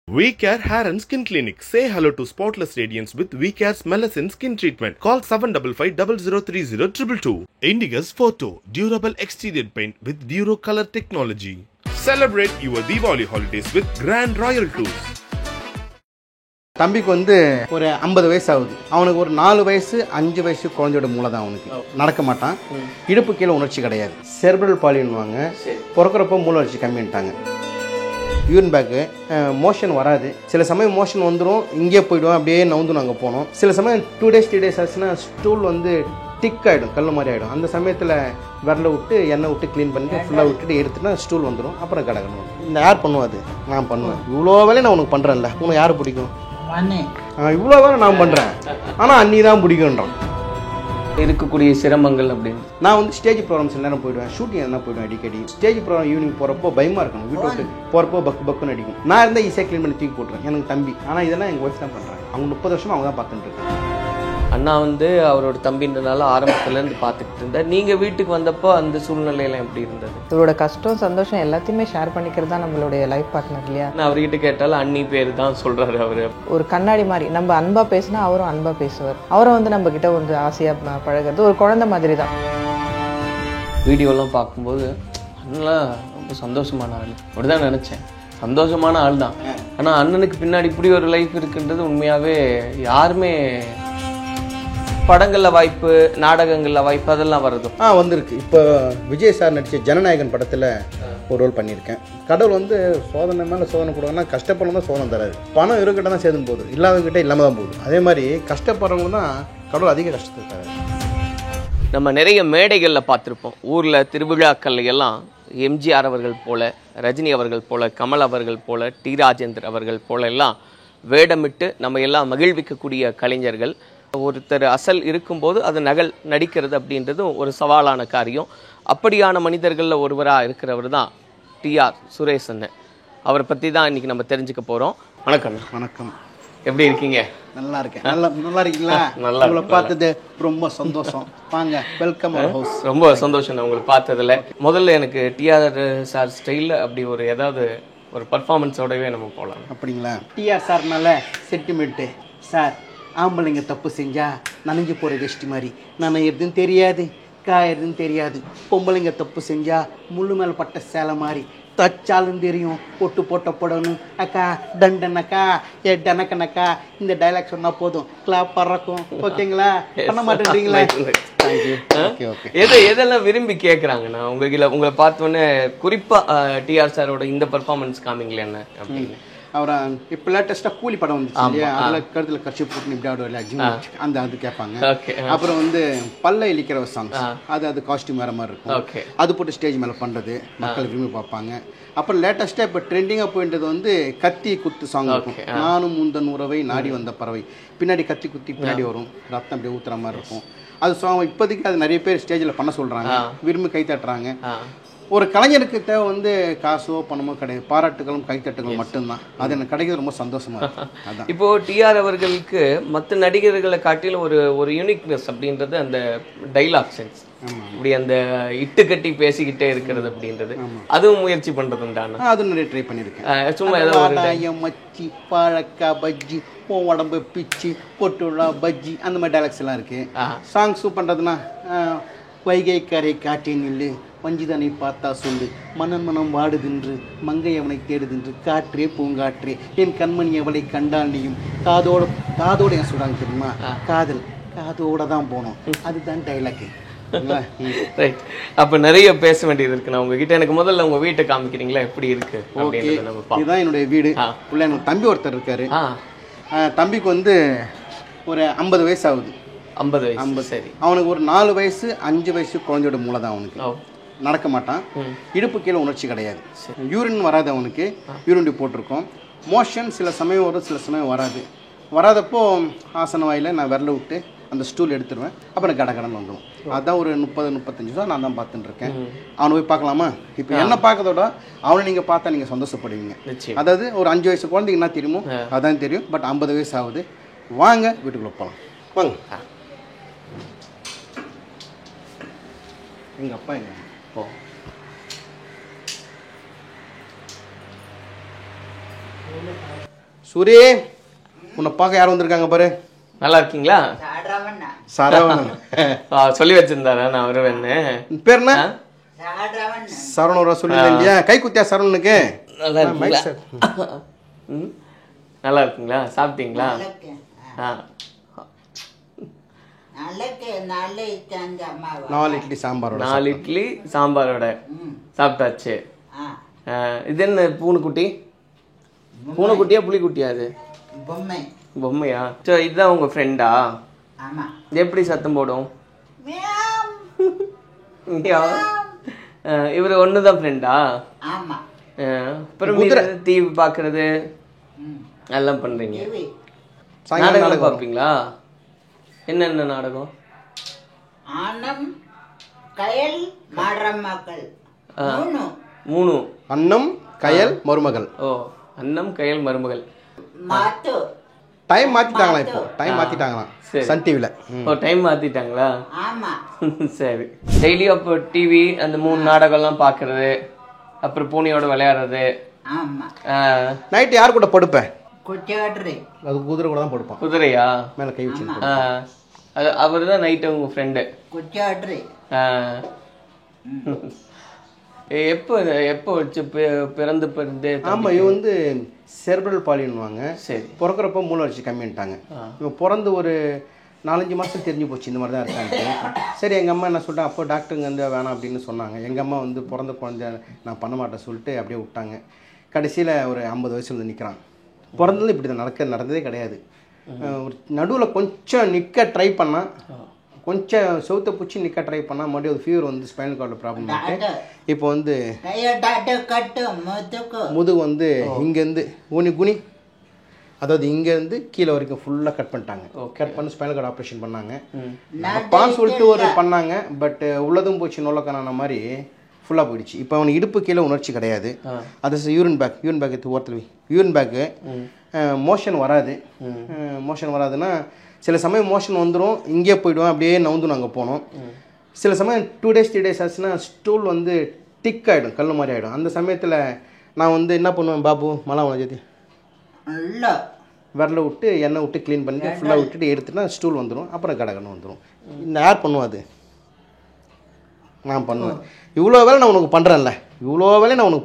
We Care Hair and Skin Clinic. Say hello to spotless radiance with We Care's Melasine Skin Treatment. Call 755-0030-222. Indigus Photo. Durable exterior paint with Duro Color Technology. Celebrate your Diwali holidays with Grand Royal Tours. தம்பிக்கு வந்து ஒரு 50 வயசு ஆகுது. அவனுக்கு ஒரு 4 வயசு 5 வயசு குழந்தையோட மூளை தான் அவனுக்கு. நடக்க மாட்டான். இடுப்பு கீழே உணர்ச்சி கிடையாது. செர்பரல் பாலின்னுவாங்க. பிறக்கிறப்போ மூளை வளர்ச்சி கம்மின்ட்டாங்க. யூரின் பேக்கு மோஷன் வராது. சில சமயம் மோஷன் வந்துடும், இங்கே போய்டுவோம், அப்படியே நவுந்து நாங்கள் போனோம். சில சமயம் 2 days 3 days ஆச்சுன்னா ஸ்டூல் வந்து திக் ஆகிடும், கல் மாதிரி ஆகிடும். அந்த சமயத்தில் விரலை விட்டு எண்ணெய் விட்டு க்ளீன் பண்ணிட்டு ஃபுல்லாக விட்டுட்டு எடுத்துட்டா ஸ்டூல் வந்துடும். அப்புறம் கிடக்கணும். இந்த யார் பண்ணுவாது? நான் பண்ணுவேன். இவ்வளோ வேலையை நான் உனக்கு பண்ணுறேன்ல, உனக்கு யார் பிடிக்கும்? இவ்வளோ வேலை நான் பண்ணுறேன், ஆனால் அன்னி தான் பிடிக்குன்றான். இருக்கக்கூடிய சிரமங்கள் அப்படின்னு நான் வந்து ஸ்டேஜ் ப்ரோக்ராம்ஸ் நேரம் போயிடுவேன், ஷூட்டிங் எல்லாம் போயிடுவேன். அடிக்கடி ஸ்டேஜ் ப்ரோக்ராம் ஈவினிங் போகிறப்போ பயமாக இருக்கணும். வீட்டு விட்டு போகிறப்போ பக்குன்னு அடிக்கும். நான் இருந்தால் ஈஸியாக க்ளீன் பண்ணி தூக்கி போட்டுருவேன், எனக்கு தம்பி. ஆனால் இதெல்லாம் எங்கள் ஒய்ஃப் தான் பண்ணுறாங்க. அவங்க 30 வருஷமாக அவங்க தான் பார்த்துட்டு இருக்காங்க. அண்ணா வந்து அவரோட தம்பின்றனால ஆரம்பத்துலேருந்து பார்த்துக்கிட்டு இருந்தார். நீங்கள் வீட்டுக்கு வந்தப்போ அந்த சூழ்நிலையெல்லாம் எப்படி இருந்தது? இவரோட கஷ்டம் சந்தோஷம் எல்லாத்தையுமே ஷேர் பண்ணிக்கிறது தான் நம்மளுடைய லைஃப் பார்ட்னர் இல்லையா? நான் அவர்கிட்ட கேட்டாலும் அண்ணி பேர் தான் சொல்கிறாரு. அவர் ஒரு கண்ணாடி மாதிரி, நம்ம அன்பா பேசினா அவரும் அன்பா பேசுவார். அவரும் வந்து நம்ம கிட்ட வந்து ஆசையாக பழகிறது ஒரு குழந்தை மாதிரி தான். வீடியோலாம் பார்க்கும்போது அண்ணன்லாம் ரொம்ப சந்தோஷமான ஆள் அப்படிதான் நினச்சேன். சந்தோஷமான ஆள் தான். ஆனால் அண்ணனுக்கு பின்னாடி இப்படி ஒரு லைஃப் இருக்குன்றது உண்மையாகவே யாருமே படங்களில் வாய்ப்பு, நாடகங்களில் வாய்ப்பு அதெல்லாம் வருது. வந்திருக்கு. இப்போ விஜய் சார் நடித்த ஜனநாயகன் படத்தில் ஒரு ரோல் பண்ணியிருக்கேன். கடவுள் வந்து சோதனை மேலே சோதனை கொடுங்கன்னா கஷ்டப்படணும் தான் சோதனை தராது. பணம் இருக்கிட்ட தான் சேர்ந்து போகுது, இல்லாதவங்ககிட்ட இல்லாமல் தான் போகுது. அதே மாதிரி கஷ்டப்படுறவங்க தான் கடவுள் அதிக கஷ்டத்தை தராது. நம்ம நிறைய மேடைகளில் பார்த்துருப்போம். ஊரில் திருவிழாக்கள் எல்லாம் எம்ஜிஆர் அவர்கள் போல, ரஜினி அவர்கள் போல, கமல் அவர்கள் போல, டி ராஜேந்தர் அவர்கள் போல எல்லாம் வேடமிட்டு நம்ம எல்லாம் மகிழ்விக்கக்கூடிய கலைஞர்கள். ஒருத்தர் அசல் இருக்கும்போது அது நடிக்கிறது அப்படின்றது ஒரு சவாலான காரியம். அப்படியான மனிதர்களில் ஒருவராக இருக்கிறவர் தான் டிஆர் சுரேஷ் அண்ணன். அவரை பற்றி தான் இன்னைக்கு நம்ம தெரிஞ்சுக்க போகிறோம். வணக்கம். வணக்கம். எப்படி இருக்கீங்க? நல்லா இருக்கேன். நல்லா இருக்கீங்களா? நல்லா. உங்களை பார்த்தது ரொம்ப சந்தோஷம். வாங்க, வெல்கம் அவர் ஹவுஸ். ரொம்ப சந்தோஷம் உங்களை பார்த்ததில். முதல்ல எனக்கு டிஆர் சார் ஸ்டைலில் அப்படி ஒரு ஏதாவது ஒரு பர்ஃபார்மன்ஸோடவே நம்ம போகலாம். அப்படிங்களா? டிஆர் சார்னால சென்டிமெண்ட்டு சார். ஆம்பளைங்க தப்பு செஞ்சா நனைஞ்சு போகிற வெஷ்டி மாதிரி நனையிறதுன்னு தெரியாது, காயறதுன்னு தெரியாது. பொம்பளைங்க தப்பு செஞ்சா முள்ளு மேலே பட்ட சேலை மாதிரி தச்சாலும் தெரியும், பொட்டு போட்ட போடணும். அக்கா தண்டனக்கா ஏ டனக்கனக்கா இந்த டைலாக் சொன்னால் போதும், கிளாப் பறக்கும். ஓகேங்களா? பண்ண மாட்டேங்கிறீங்களா? எதெல்லாம் விரும்பி கேட்குறாங்கண்ணா உங்களை பார்த்தோன்னே? குறிப்பாக டிஆர் சாரோட இந்த பர்ஃபார்மன்ஸ் காமிங்களே என்ன அப்படின்னு. அவரை இப்போ லேட்டஸ்ட்டாக கூலி படம் வந்துச்சு இல்லையா, அதில் கருத்தில் கட்சி போட்டு இப்படி ஆடுவார் அந்த அது கேட்பாங்க. அப்புறம் வந்து பல்ல இழிக்கிற சாங்ஸ், அது காஸ்டியூம் வேறு மாதிரி இருக்கும். அது போட்டு ஸ்டேஜ் மேலே பண்ணுறது மக்கள் விரும்பி பார்ப்பாங்க. அப்புறம் லேட்டஸ்ட்டாக இப்போ ட்ரெண்டிங்காக போயின்றது வந்து கத்தி குத்து சாங் இருக்கும். நானும் முந்தன் உறவை நாடி வந்த பறவை, பின்னாடி கத்தி குத்தி பின்னாடி வரும், ரத்தம் அப்படியே ஊற்றுற மாதிரி இருக்கும். அது சாங் இப்போதைக்கு அது நிறைய பேர் ஸ்டேஜில் பண்ண சொல்கிறாங்க, விரும்பி கை தட்டுறாங்க. ஒரு கலைஞருக்கு தேவை வந்து காசோ பணமோ கிடையாது, பாராட்டுகளும் கைத்தட்டுகளும் மட்டும்தான். அது எனக்கு கிடைக்கிறது ரொம்ப சந்தோஷமா இருக்கு. அதான் இப்போ டிஆர் அவர்களுக்கு மற்ற நடிகர்களை காட்டிலும் ஒரு யூனிக்னஸ் அப்படின்றது அந்த டைலாக் சென்ஸ். இப்படி அந்த இட்டு கட்டி பேசிக்கிட்டே இருக்கிறது அப்படின்றது அதுவும் முயற்சி பண்றதுண்டான அது நிறைய ட்ரை பண்ணியிருக்கேன். சும்மா ஏதாவது மச்சி பழக்கா பஜ்ஜி உடம்பு பிச்சு பொட்டுள்ளா பஜ்ஜி அந்த மாதிரி டைலாக்ஸ் எல்லாம் இருக்கு. சாங்ஸும் பண்றதுன்னா வைகை கரை காட்டின் இல்லை வஞ்சிதனை பார்த்தா சொல்லு, மனம் வாடுதின்று மங்கை அவனை தேடுதின்று காற்றே பூங்காற்றே என் கண்மணி அவளை கண்டால் நீயும் காதோட என் சொல்றாங்க தெரியுமா? காதோட தான் போனோம். அதுதான் டைலாக்கு. ரைட். அப்போ நிறைய பேச வேண்டியது இருக்கு. நான் உங்ககிட்ட எனக்கு முதல்ல உங்க வீட்டை காமிக்கிறீங்களா, எப்படி இருக்கு? இதுதான் என்னுடைய வீடு. உள்ள எனக்கு தம்பி ஒருத்தர் இருக்காரு. தம்பிக்கு வந்து ஒரு 50 வயசு ஆகுது. 50 வயசு. சரி. அவனுக்கு ஒரு 4 வயசு 5 வயசு குழந்தையோட மூளை தான் அவனுக்கு. நடக்க மாட்டான். இடுப்பு கீழே உணர்ச்சி கிடையாது. யூரின் வராது அவனுக்கு. யூரின் போட்டிருக்கோம். மோஷன் சில சமயம் வரும், சில சமயம் வராதப்போ ஆசன வாயில் நான் விரல விட்டு அந்த ஸ்டூல் எடுத்துருவேன். அப்புறம் கடகடன்னு வந்துடும். அதுதான் ஒரு 30-35 வருஷம் நான் தான் பார்த்துட்டு இருக்கேன். அவனை போய் பார்க்கலாமா? இப்போ என்ன பார்க்கறதோட அவனை நீங்கள் பார்த்தா நீங்கள் சந்தோஷப்படுவீங்க. அதாவது ஒரு 5 வயசு குழந்தைங்க என்ன தெரியுமோ அதான் தெரியும். பட் 50 வயசு ஆகுது. வாங்க வீட்டுக்குள்ளே போகலாம். வாங்க. எங்கள் அப்பா எங்க போ சூரி, உன்னை பார்க்க யார் வந்திருக்காங்க பாரு. நல்லா இருக்கீங்களா? சரவணன். சொல்லி வச்சிருந்தாரா நான் வருவேன்னு? பேர் என்ன? சரவணன் சொல்லி இல்லையா? கை குத்தியா சரவணனுக்கு? நல்லா இருக்கீங்களா? நல்லா இருக்கீங்களா? சாப்பிட்டீங்களா? 4 இட்லி சாம்பாரோட. 4 இட்லி சாம்பாரோட சாப்பிட்டாச்சு. இது என்ன பூனைக்குட்டி? பூனைக்குட்டியா புலிக்குட்டியா? அது பொம்மையா? சரி, இதுதான் உங்க ஃப்ரெண்டா? எப்படி சத்தம் போடும்? இவரு ஒண்ணுதான் ஃப்ரெண்டா? அப்புறம் டிவி பாக்குறது எல்லாம் பண்றீங்க. நாடகம் பாப்பீங்களா? என்னென்ன நாடகம்? ஆனம் கயல் மருமகள். 3 அன்னம் கயல் மருமகள். ஓ, அன்னம் கயல் மருமகள். டைம் மாத்திட்டாங்களா? இப்போ டைம் மாத்திட்டாங்களா சன் டிவில? ஓ, டைம் மாத்திட்டாங்களா? ஆமா. சரி. டெய்லி அப்போ டிவி அந்த 3 நாடகம்லாம் பாக்குறது, அப்புறம் பூனையோட விளையாடுறது. ஆமா. நைட் யார் கூட படுப்பேன்? குட்டியாட்ரி. அது குதிரை கூட தான் படுப்பான். குதிரையா? மேல கை வச்சு. அது அவர் தான் நைட்டு உங்க ஃப்ரெண்டு. குட்டியாட்ரி. எப்போ எப்போ வச்சு பிறந்து பிறந்து? ஆமா, இவன் வந்து செர்பரல் பாலின்னுவாங்க. சரி. பிறக்கிறப்ப மூளை வளர்ச்சி கம்மின்ட்டாங்க. இவன் பிறந்து ஒரு 4-5 மாதம் தெரிஞ்சு போச்சு இந்த மாதிரி தான் இருக்கான்ட்டு. சரி, எங்கள் அம்மா என்ன சொல்லிட்டேன், அப்போ டாக்டருங்க வந்து வேணாம் அப்படின்னு சொன்னாங்க. எங்கள் அம்மா வந்து பிறந்த குழந்தைய நான் பண்ண மாட்டேன் சொல்லிட்டு அப்படியே விட்டாங்க. கடைசியில் ஒரு 50 வயசு வந்து நிற்கிறான். பிறந்தது இப்படி தான் நடந்ததே கிடையாது. நடுவில் கொஞ்சம் நிற்க ட்ரை பண்ணால், கொஞ்சம் செவுத்த பூச்சி நிற்க ட்ரை பண்ணால் மறுபடியும் ஒரு ஃபீவர் வந்து ஸ்பைனல் கார்டில் ப்ராப்ளம் ஆகிட்டு இப்போ வந்து முதுகு வந்து இங்கேருந்து குனி, அதாவது இங்கேருந்து கீழே வரைக்கும் ஃபுல்லாக கட் பண்ணிட்டாங்க. கட் பண்ணி ஸ்பைனல் கார்டு ஆப்ரேஷன் பண்ணாங்க. அப்பான்னு சொல்லிட்டு ஒரு பண்ணாங்க. பட் உள்ளதும் போச்சு நொல்லக்கான மாதிரி ஃபுல்லாக போயிடுச்சு. இப்போ அவனுக்கு இடுப்பு கீழே உணர்ச்சி கிடையாது. அது யூரின் பேக் எடுத்து ஓரத்தில் யூரின் பேக்கு மோஷன் வராது. மோஷன் வராதுன்னா சில சமயம் மோஷன் வந்துடும், இங்கே போய்டுவோம், அப்படியே நவுந்து நாங்கள் போனோம். சில சமயம் 2 days 3 days ஆச்சுன்னா ஸ்டூல் வந்து டிக் ஆகிடும், கல் மாதிரி ஆகிடும். அந்த சமயத்தில் நான் வந்து என்ன பண்ணுவேன், பாபு மலா உணர்ச்சி விரல விட்டு எண்ணெய் விட்டு க்ளீன் பண்ணிட்டு ஃபுல்லாக விட்டுட்டு எடுத்துட்டா ஸ்டூல் வந்துடும். அப்புறம் கடகன்னு வந்துடும். இந்த யார் பண்ணுவோம்? அது நான் பண்ணுவேன். இவ்வளோ வேலை நான் உனக்கு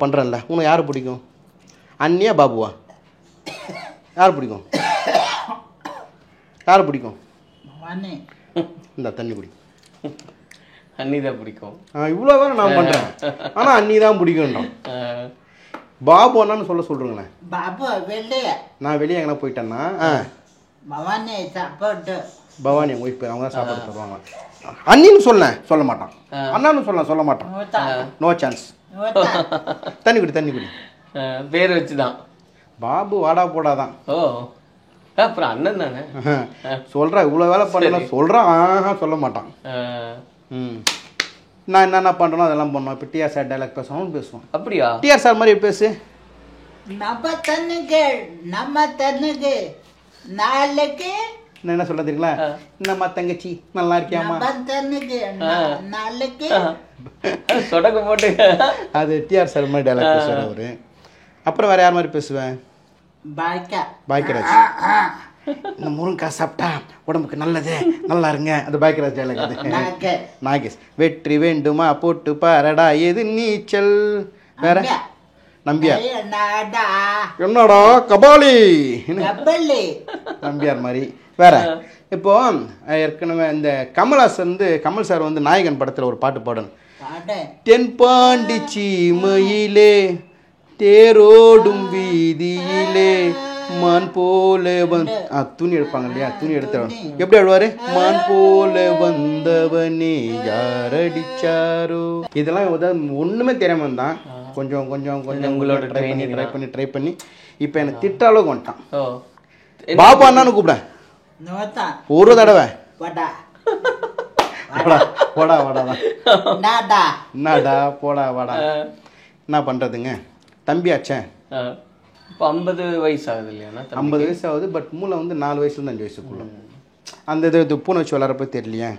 பண்ணுறேன்ல, உனக்கு யார் பிடிக்கும்? அண்ணியா பாபுவா? யார் பிடிக்கும்? இந்த தண்ணி பிடிக்கும். அண்ணி தான் பிடிக்கும். இவ்வளோ வேலை நான் பண்ணுறேன், ஆனால் அண்ணி தான் பிடிக்கும். பாபு அண்ணான்னு சொல்கிறேங்களேன். நான் வெளியே எங்கன்னா போயிட்டேன்னா பவானி எங்கள் ஒய்ஃப் அவங்க தான் சாப்பாடு தருவாங்க. அண்ணின்னு சொல்ல மாட்டான், அண்ணான்னு சொல்ல மாட்டான். No chance. தண்ணி குடி. பேர் வச்சுதான் பாபு வாடா போடாதான். ஓ, அப்புறம் அண்ணன் தானே சொல்கிறேன். இவ்வளோ வேலை பண்ண சொல்கிறான், சொல்ல மாட்டான். நான் என்னென்ன பண்ணுறோம் அதெல்லாம் பண்ணுவோம். இப்போ டிஆர் சார் டைலாக் பேசுவோம் பேசுவோம். அப்படியா? டிஆர் சார் மாதிரி பேசு. நம்ம தண்ணுக்கு நாளைக்கு நான் என்ன சொல்ல தெரியுங்களா? நம்ம தங்கச்சி நல்லா இருக்கியாமா? நாளைக்கு சொடக்கு போட்டு அது டிஆர் சார் மாதிரி டைலாக் பேசுவார் அவரு. அப்புறம் வேற யார் மாதிரி பேசுவேன்? பாய்க்கராஜ். இந்த முருங்காய் சாப்பிட்டா உடம்புக்கு நல்லது, நல்லா இருங்க. அது பாய்க்கராஜ் டைலாக். அது நாகேஷ். வெற்றி வேண்டுமா போட்டு பாரடா எது நீச்சல். வேற நம்பியார். என்னடா கபாலி நம்பியார் மாதிரி. வேற இப்போ ஏற்கனவே இந்த கமல் சார் வந்து நாயகன் படத்தில் ஒரு பாட்டு பாடணும். தென்பாண்டி சீமையிலே தேரோடும் வீதியிலே மான் போல துணி எடுப்பாங்க இல்லையா, துணி எடுத்தவன் எப்படி ஆடுவாரு? மான் போல வந்தவனே யார் அடிச்சாரோ. இதெல்லாம் ஒண்ணுமே தெரியாம தான் கொஞ்சம் உங்களோட ட்ரை பண்ணி இப்போ எனக்கு திட்ட அளவுக்கு வந்துட்டான். பாபா அண்ணான்னு கூப்பிடேன் ஒரு தடவை. என்னடா போடா வாடா. என்ன பண்றதுங்க, தம்பியாச்சே. இப்போ 50 வயசு ஆகுது இல்லையா? 50 வயசு ஆகுது. பட் மூளை வந்து 4 வயசுலேருந்து 5 வயசுக்குள்ள. அந்த இது பூனை வச்சு விளாட்றப்ப தெரியலையே.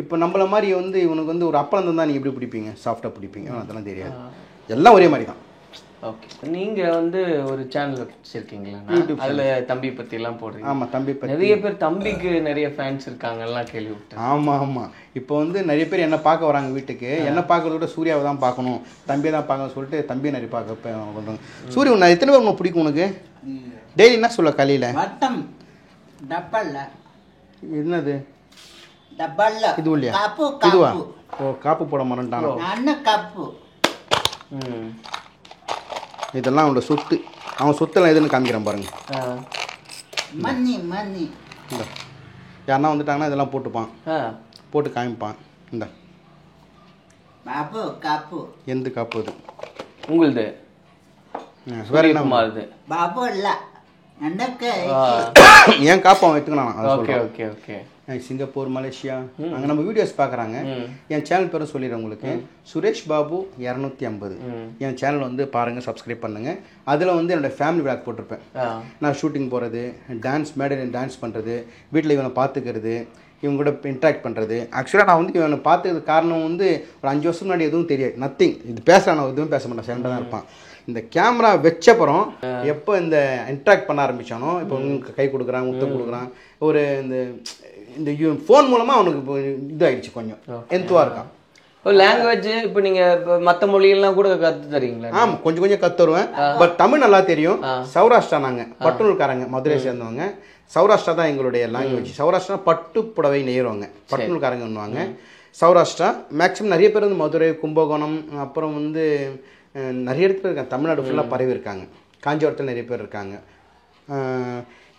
இப்போ நம்மள மாதிரி வந்து இவனுக்கு வந்து ஒரு அப்பளம் தான் நீங்கள் எப்படி பிடிப்பீங்க, சாஃப்டாக பிடிப்பீங்க, அதெல்லாம் தெரியாது. எல்லாம் ஒரே மாதிரி தான். ஓகே. நீங்க வந்து ஒரு சேனல் வச்சிருக்கீங்களா? அதுல தம்பி பத்தி எல்லாம் போடுறீங்க. ஆமா, தம்பி பத்தி நிறைய பேர் தம்பிக்கு நிறைய ஃபேன்ஸ் இருக்காங்கலாம் கேள்விப்பட்டேன். ஆமா ஆமா, இப்போ வந்து நிறைய பேர் என்ன பார்க்க வராங்க வீட்டுக்கு. என்ன பார்க்கறத விட சூர்யாவை தான் பார்க்கணும், தம்பியை தான் பார்க்கணும்னு சொல்லிட்டு தம்பியை நிறைய பார்க்க பண்ணுறாங்க. சூரிய உன்னை எத்தனை பேர் உனக்கு பிடிக்கும்? உனக்கு டெய்லி என்ன சொல்ல காலையில்? வட்டம் டப்பல்ல. என்னது டப்பல்ல இது இல்லையா? கப்பு இதுவா? கப்பு. ஓ, காப்பு போட மாட்டேன்ட்டானோ. நான் கப்பு. இதெல்லாம் அவனோட சொத்து. அவன் சொத்தெல்லாம் எதுன்னு காமிக்கிறான் பாருங்க. மணி மணி. இந்த யாருன்னா வந்துட்டாங்கன்னா இதெல்லாம் போட்டுப்பான், போட்டு காமிப்பான். இந்த பாபு கப்பு. எந்த காப்பு இது? உங்களுது வேற என்ன மாறுது? பாபு இல்ல எனக்கு ஏன் காப்பு அவன் எடுத்துக்கலாம். Okay okay okay. Singapore, Malaysia அங்கே நம்ம வீடியோஸ் பார்க்குறாங்க. என் சேனல் பேரும் சொல்லிடுறேன் உங்களுக்கு, சுரேஷ் பாபு 250. என் சேனல் வந்து பாருங்கள், சப்ஸ்கிரைப் பண்ணுங்கள். அதில் வந்து என்னோடய ஃபேமிலி விளாக் போட்டிருப்பேன். நான் ஷூட்டிங் போகிறது, டான்ஸ் மேடையில் டான்ஸ் பண்ணுறது, வீட்டில் இவனை பார்த்துக்கிறது, இவங்க கூட இன்ட்ராக்ட் பண்ணுறது. ஆக்சுவலாக நான் வந்து இவனை பார்த்துக்கிறது காரணம் வந்து ஒரு 5 வருஷம் முன்னாடி எதுவும் தெரியாது, நத்திங். இது பேசுகிறேன், நான் எதுவும் பேச மாட்டேன், சைலண்டாக தான் இருப்பான். இந்த கேமரா வச்சப்புறம் எப்போ இந்த இன்ட்ராக்ட் பண்ண ஆரம்பித்தானோ, இப்போ உங்களுக்கு கை கொடுக்குறான், முத்தம் கொடுக்குறான், ஒரு இந்த ஃபோன் மூலமாக அவனுக்கு இப்போ இதாகிடுச்சு, கொஞ்சம் எந்துவாக இருக்கான். இப்போ லாங்குவேஜ் இப்போ நீங்கள் இப்போ மற்ற மொழியெல்லாம் கூட கற்று தரீங்களா? ஆமாம், கொஞ்சம் கொஞ்சம் கற்றுருவேன். பட் தமிழ் நல்லா தெரியும். சௌராஷ்டிரா, நாங்கள் பட்டுநூல்காரங்க, மதுரையை சேர்ந்தவங்க. சௌராஷ்டிரா தான் எங்களுடைய லாங்குவேஜ். சௌராஷ்டிரா பட்டு புடவை நெய்கிறவங்க, பட்டுநூல்காரங்க பண்ணுவாங்க. சௌராஷ்டிரா மேக்ஸிமம் நிறைய பேர் வந்து மதுரை, கும்பகோணம், அப்புறம் வந்து நிறைய இடத்துல இருக்காங்க. தமிழ்நாடு ஃபுல்லாக பரவி இருக்காங்க. காஞ்சிபுரத்தில் நிறைய பேர் இருக்காங்க.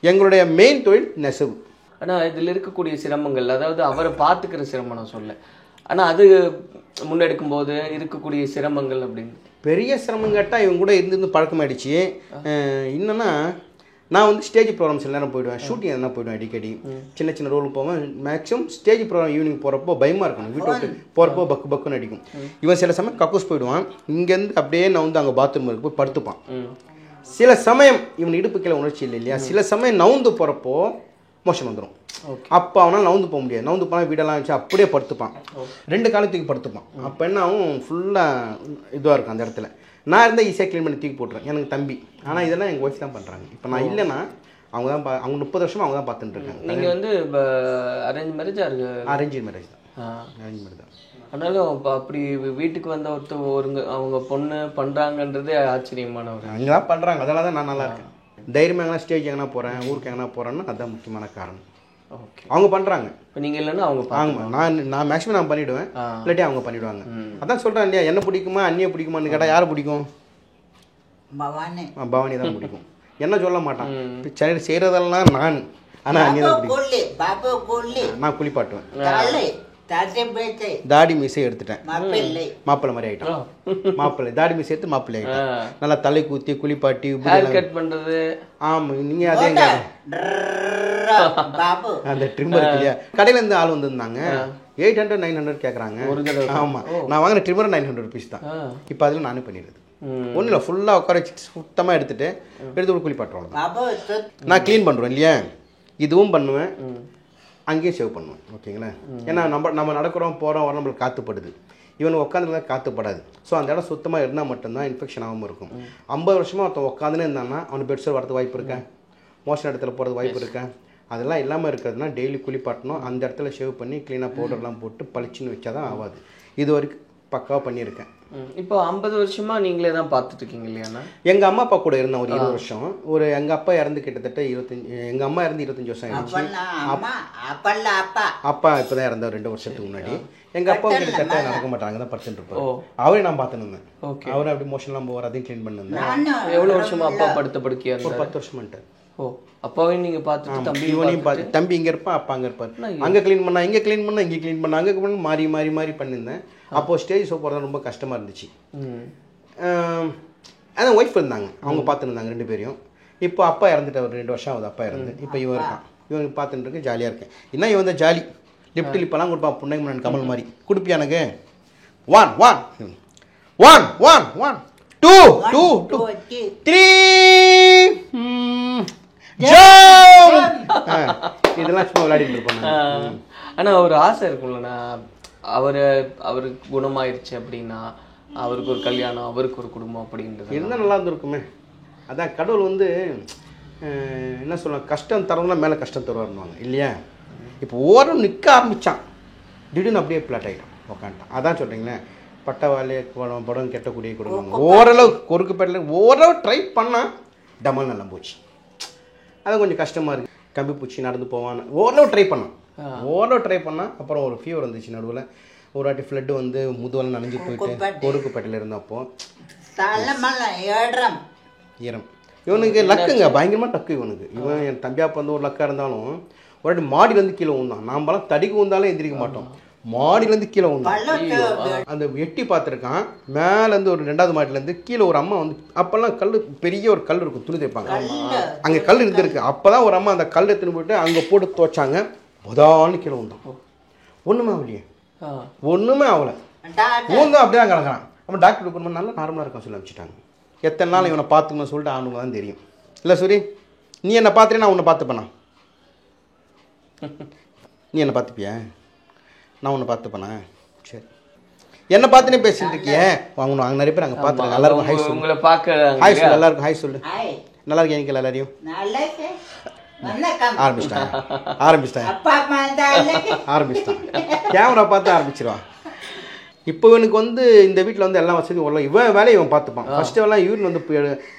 எங்களுடைய மெயின் தொழில் நெசவு. ஆனால் இதில் இருக்கக்கூடிய சிரமங்கள், அதாவது அவரை பார்த்துக்கிற சிரமம் நான் சொல்ல, ஆனால் அது முன்னெடுக்கும் போது இருக்கக்கூடிய சிரமங்கள் அப்படின்னு பெரிய சிரமம் கேட்டால் இவங்க கூட இருந்து பழக்கமாயிடுச்சு. இன்னொன்னா நான் வந்து ஸ்டேஜ் ப்ரோக்ராம்ஸ் எல்லாரும் போயிடுவேன், ஷூட்டிங் எதனா போயிடுவேன், அடிக்கடி சின்ன சின்ன ரோல் போவேன். மேக்ஸிமம் ஸ்டேஜ் ப்ரோக்ராம் ஈவினிங் போகிறப்போ பயமாக இருக்கணும், வீட்டு விட்டு போகிறப்போ பக்கு பக்குன்னு அடிக்கும். இவன் சில சமயம் கக்கூஸ் போயிடுவான், இங்கேருந்து அப்படியே நான் வந்து அங்கே பாத்ரூம் இருக்கு போய் படுத்துப்பான். சில சமயம் இவன் இடுப்பு கீழே உணர்ச்சி இல்லை இல்லையா, சில சமயம் நவுந்து போகிறப்போ மோஷன் வந்துடும். அப்போ அவனால் நவுந்து போக முடியாது. நவுந்து போனால் வீடெல்லாம் வச்சு அப்படியே படுத்துப்பான், 2 காலம் தூக்கி படுத்துப்பான். அப்போ என்ன ஆகும், ஃபுல்லாக இதுவாக இருக்கும் அந்த இடத்துல. நான் இருந்தால் ஈஸியாக க்ளீன் பண்ணி தூக்கி போட்டுறேன், எனக்கு தம்பி. ஆனால் இதெல்லாம் எங்கள் ஒய்ஃப் தான் பண்ணுறாங்க. இப்போ நான் இல்லைன்னா அவங்க தான் அவங்க 30 வருஷமாக அவங்க தான் பார்த்துட்டு இருக்காங்க. நீங்கள் வந்து அரேஞ்ச் மேரேஜா இருக்கு? அரேஞ்ச் மேரேஜ் தான். அரேஞ்ச் மேரேஜ் தான். ஆனாலும் அப்படி வீட்டுக்கு வந்த ஒருத்தவங்க அவங்க பொண்ணு பண்ணுறாங்கன்றதே ஆச்சரியமான ஒரு. அங்கே தான் பண்ணுறாங்க, அதெல்லாம் தான் நான் நல்லா இருக்கேன். தைரியமாக எங்கன்னா ஸ்டேஜ் எங்கன்னா போகிறேன், ஊருக்கு எங்கன்னா போகிறேன்னா அதுதான் முக்கியமான காரணம். ஓகே, அவங்க பண்ணுறாங்க. இப்போ நீங்கள் இல்லைன்னா அவங்க நான் மேக்ஸிமம் நான் பண்ணிவிடுவேன், இல்லாட்டி அவங்க பண்ணிவிடுவாங்க. அதான் சொல்கிறேன் இல்லையா, என்ன பிடிக்குமா அண்ணியை பிடிக்குமான்னு கேட்டால் யாரை பிடிக்கும்? பவானி. பவானி தான் பிடிக்கும். என்ன சொல்ல மாட்டான், செய்கிறதெல்லாம் நான். ஆனால் அண்ணி தான் பிடிக்கும். நான் குளிப்பாட்டுவேன், தாடி மீசை எடுத்துட்டேன், மாப்பிள்ளை மாதிரி ஆகிட்டேன். மாப்பிள்ளை தாடி மீசை எடுத்து மாப்பிள்ளை ஆகிட்டேன். நல்லா தலை கூத்தி குளிப்பாட்டி கட் பண்ணுறது. ஆமாம், நீங்கள் அதே அந்த ட்ரிம்மர் இருக்கு இல்லையா, கடையில் இருந்து ஆள் வந்திருந்தாங்க. 800 900 கேட்குறாங்க. ஆமாம், நான் வாங்கின ட்ரிம்மர் 900 rupees தான். இப்போ அதில் நானே பண்ணிடுறது. ஒன்றும் இல்லை, ஃபுல்லாக உட்கார வச்சுட்டு சுத்தமாக எடுத்து குளிப்பாட்டுறோம். நான் க்ளீன் பண்ணுறோம் இல்லையா, இதுவும் பண்ணுவேன், அங்கேயும் சேவ் பண்ணுவேன். ஓகேங்களா, ஏன்னா நம்ம நடக்கிறோம் போகிறோம் வர நம்மளுக்கு காற்றுப்படுது. இவனுக்கு உட்காந்துருந்தா காற்றுப்படாது. ஸோ அந்த இடம் சுத்தமாக இருந்தால் மட்டும்தான் இன்ஃபெக்ஷன் ஆகாமல் இருக்கும். 50 வருஷமாக ஒருத்தன் உட்காந்துன்னு இருந்தான்னா அவனுக்கு பெட்ஸர் வரதுக்கு வாய்ப்பு இருக்கேன், மோஷன் இடத்துல போகிறது வாய்ப்பு இருக்கேன். அதெல்லாம் இல்லாமல் இருக்கிறதுனா டெய்லி குளிப்பாட்டணும், அந்த இடத்துல ஷேவ் பண்ணி க்ளீனாக பவுடர்லாம் போட்டு பளிச்சுன்னு வச்சா தான் ஆகாது. இது வரைக்கும் பக்காவாக பண்ணியிருக்கேன். இப்போ 50 வருஷமா நீங்களே தான் பார்த்துட்டு இருக்கீங்க இல்லையாண்ணா? எங்கள் அம்மா அப்பா கூட இருந்தேன் ஒரு 20 வருஷம். எங்கள் அப்பா இறந்து கிட்டத்தட்ட 25, எங்கள் அம்மா இறந்து 25 வருஷம் ஆயிடுச்சு. அப்பா இப்போ தான் இறந்தார் 2 வருஷத்துக்கு முன்னாடி. எங்கள் அப்பா கிட்டத்தட்ட நடக்க மாட்டாங்க, தான் படுத்துட்டு இருப்பாரு. அவரே நான் பார்த்துன்னு இருந்தேன். அவரை அப்படி மோஷன்லாம் போவார், அதையும் க்ளீன் பண்ணிருந்தேன். எவ்வளோ வருஷமா அப்பா படுத்த படுக்கையா? ஒரு 10 வருஷமான்ட்டு. அப்பாவையும் நீங்கள் பார்த்துட்டு இவனையும் பார்த்து, தம்பி இங்கே இருப்பான், அப்பா அங்கே இருப்பார். அங்கே க்ளீன் பண்ணா இங்கே க்ளீன் பண்ணா இங்கே க்ளீன் பண்ணா அங்கே பண்ண மாறி மாறி மாறி பண்ணியிருந்தேன். அப்போது ஸ்டேஜ் ஷோ போகிறது ரொம்ப கஷ்டமாக இருந்துச்சு. அதான் ஒய்ஃப் இருந்தாங்க, அவங்க பார்த்துருந்தாங்க 2 பேரையும். இப்போ அப்பா இறந்துட்டு ஒரு 2 வருஷம் ஆகுது அப்பா இறந்து. இப்போ இவன் இருக்கான், இவனுக்கு பார்த்துட்டு இருக்கு, ஜாலியாக இருக்கேன். இன்னும் இவன் வந்து ஜாலி, லிஃப்ட் இப்போலாம் கொடுப்பான், புண்ணைக்கு முன்னாடி கமல் மாதிரி கொடுப்பியா எனக்கு. 1 1 1 1 1 2 2 2 3 இதெல்லாம் சும்மா விளையாடிட்டு இருப்பாங்க. ஆனால் ஒரு ஆசை இருக்கும்லண்ணா, அவருக்கு குணமாயிருச்சு அப்படின்னா அவருக்கு ஒரு கல்யாணம், அவருக்கு ஒரு குடும்பம் அப்படின்றது இருந்தால் நல்லா இருந்திருக்குமே. அதான் கடவுள் வந்து என்ன சொல்லுவாங்க, கஷ்டம் தரணும்னா மேலே கஷ்டம் தருவாருன்னுவாங்க இல்லையா. இப்போ ஓரம் நிற்க ஆரம்பித்தான், திடீர்னு அப்படியே பிளாட் ஆகிட்டான், உக்காண்டான். அதான் சொல்கிறீங்களே, பட்டவாளி படம் கெட்டக்கூடிய குடும்பம். ஓரளவு கொறுக்குப்பேட்டில் ஓரளவு ட்ரை பண்ணால் டமல் நல்லா போச்சு. அது கொஞ்சம் கஷ்டமாக இருக்குது. கம்பி பூச்சி நடந்து போவான்னு ஓரளவு ட்ரை பண்ணான். அப்புறம் ஒரு ஃபீவர் வந்துச்சு நடுவில். ஒரு வாட்டி ஃப்ளட்டு வந்து முதுவெல்லாம் நனைஞ்சு போயிட்டு கொறுக்குப்பேட்டையில் இருந்தப்போ ஈரம். இவனுக்கு லக்குங்க, பயங்கரமாக டக்கு இவனுக்கு. இவன் என் தம்பியாப்பா வந்து ஒரு லக்காக இருந்தாலும் ஒரு வாட்டி மாடியிலேருந்து கீழே ஊந்தான். நாம்பலாம் தடிக்கு ஊந்தாலும் எந்திரிக்க மாட்டோம், மாடியிலேருந்து கீழே ஊந்தான். அந்த எட்டி பார்த்துருக்கான். மேலேருந்து ஒரு 2வது மாடியிலேருந்து கீழே ஒரு அம்மா வந்து, அப்போல்லாம் கல், பெரிய ஒரு கல் இருக்கும், துணி தைப்பாங்க, அங்கே கல் இருந்திருக்கு. அப்போ தான் ஒரு அம்மா அந்த கல் எடுத்துன்னு போயிட்டு அங்கே போட்டு துவைச்சாங்க. புதான்னு கீழே ஊந்தான். ஒன்றுமே ஆகலையே, ஒன்றுமே ஆகலை. ஊந்தான் அப்படியே தான் கிடக்கிறான். அப்போ டாக்டர் கொடுக்கணும், நல்லா நார்மலாக இருக்கும் சொல்லி அனுப்பிச்சிட்டாங்க. எத்தனை நாள் இவனை பார்த்துக்கணும்னு சொல்லிட்டு ஆணுங்க தான் தெரியும். இல்லை சூரி, நீ என்னை பார்த்துட்டு நான் உன்னை பார்த்துப்பேனா? நீ என்னை பார்த்துப்பியா? நான் உன்னை பார்த்துப்பேனா? சரி, என்னை பார்த்துனே பேசிட்டு இருக்கியே. வாங்கணும், அங்கே நிறைய பேர் அங்கே பார்த்துருக்காங்க. எல்லாருக்கும் ஹாய் சொல்லு. உங்களை பார்க்க ஹாய் சொல்லு, எல்லாருக்கும் ஹாய் சொல்லு. நல்லா இருக்கேன் எனக்கு எல்லாரையும். ஆரம்பிச்சிட்டான். கேமரா பார்த்து ஆரம்பிச்சிருவான். இப்போ இவனுக்கு வந்து இந்த வீட்டில் வந்து எல்லா வசதியும் வரலாம். இவன் வேலையை இவன் பார்த்துப்பான். ஃபஸ்ட்டு எல்லாம் யூரின் வந்து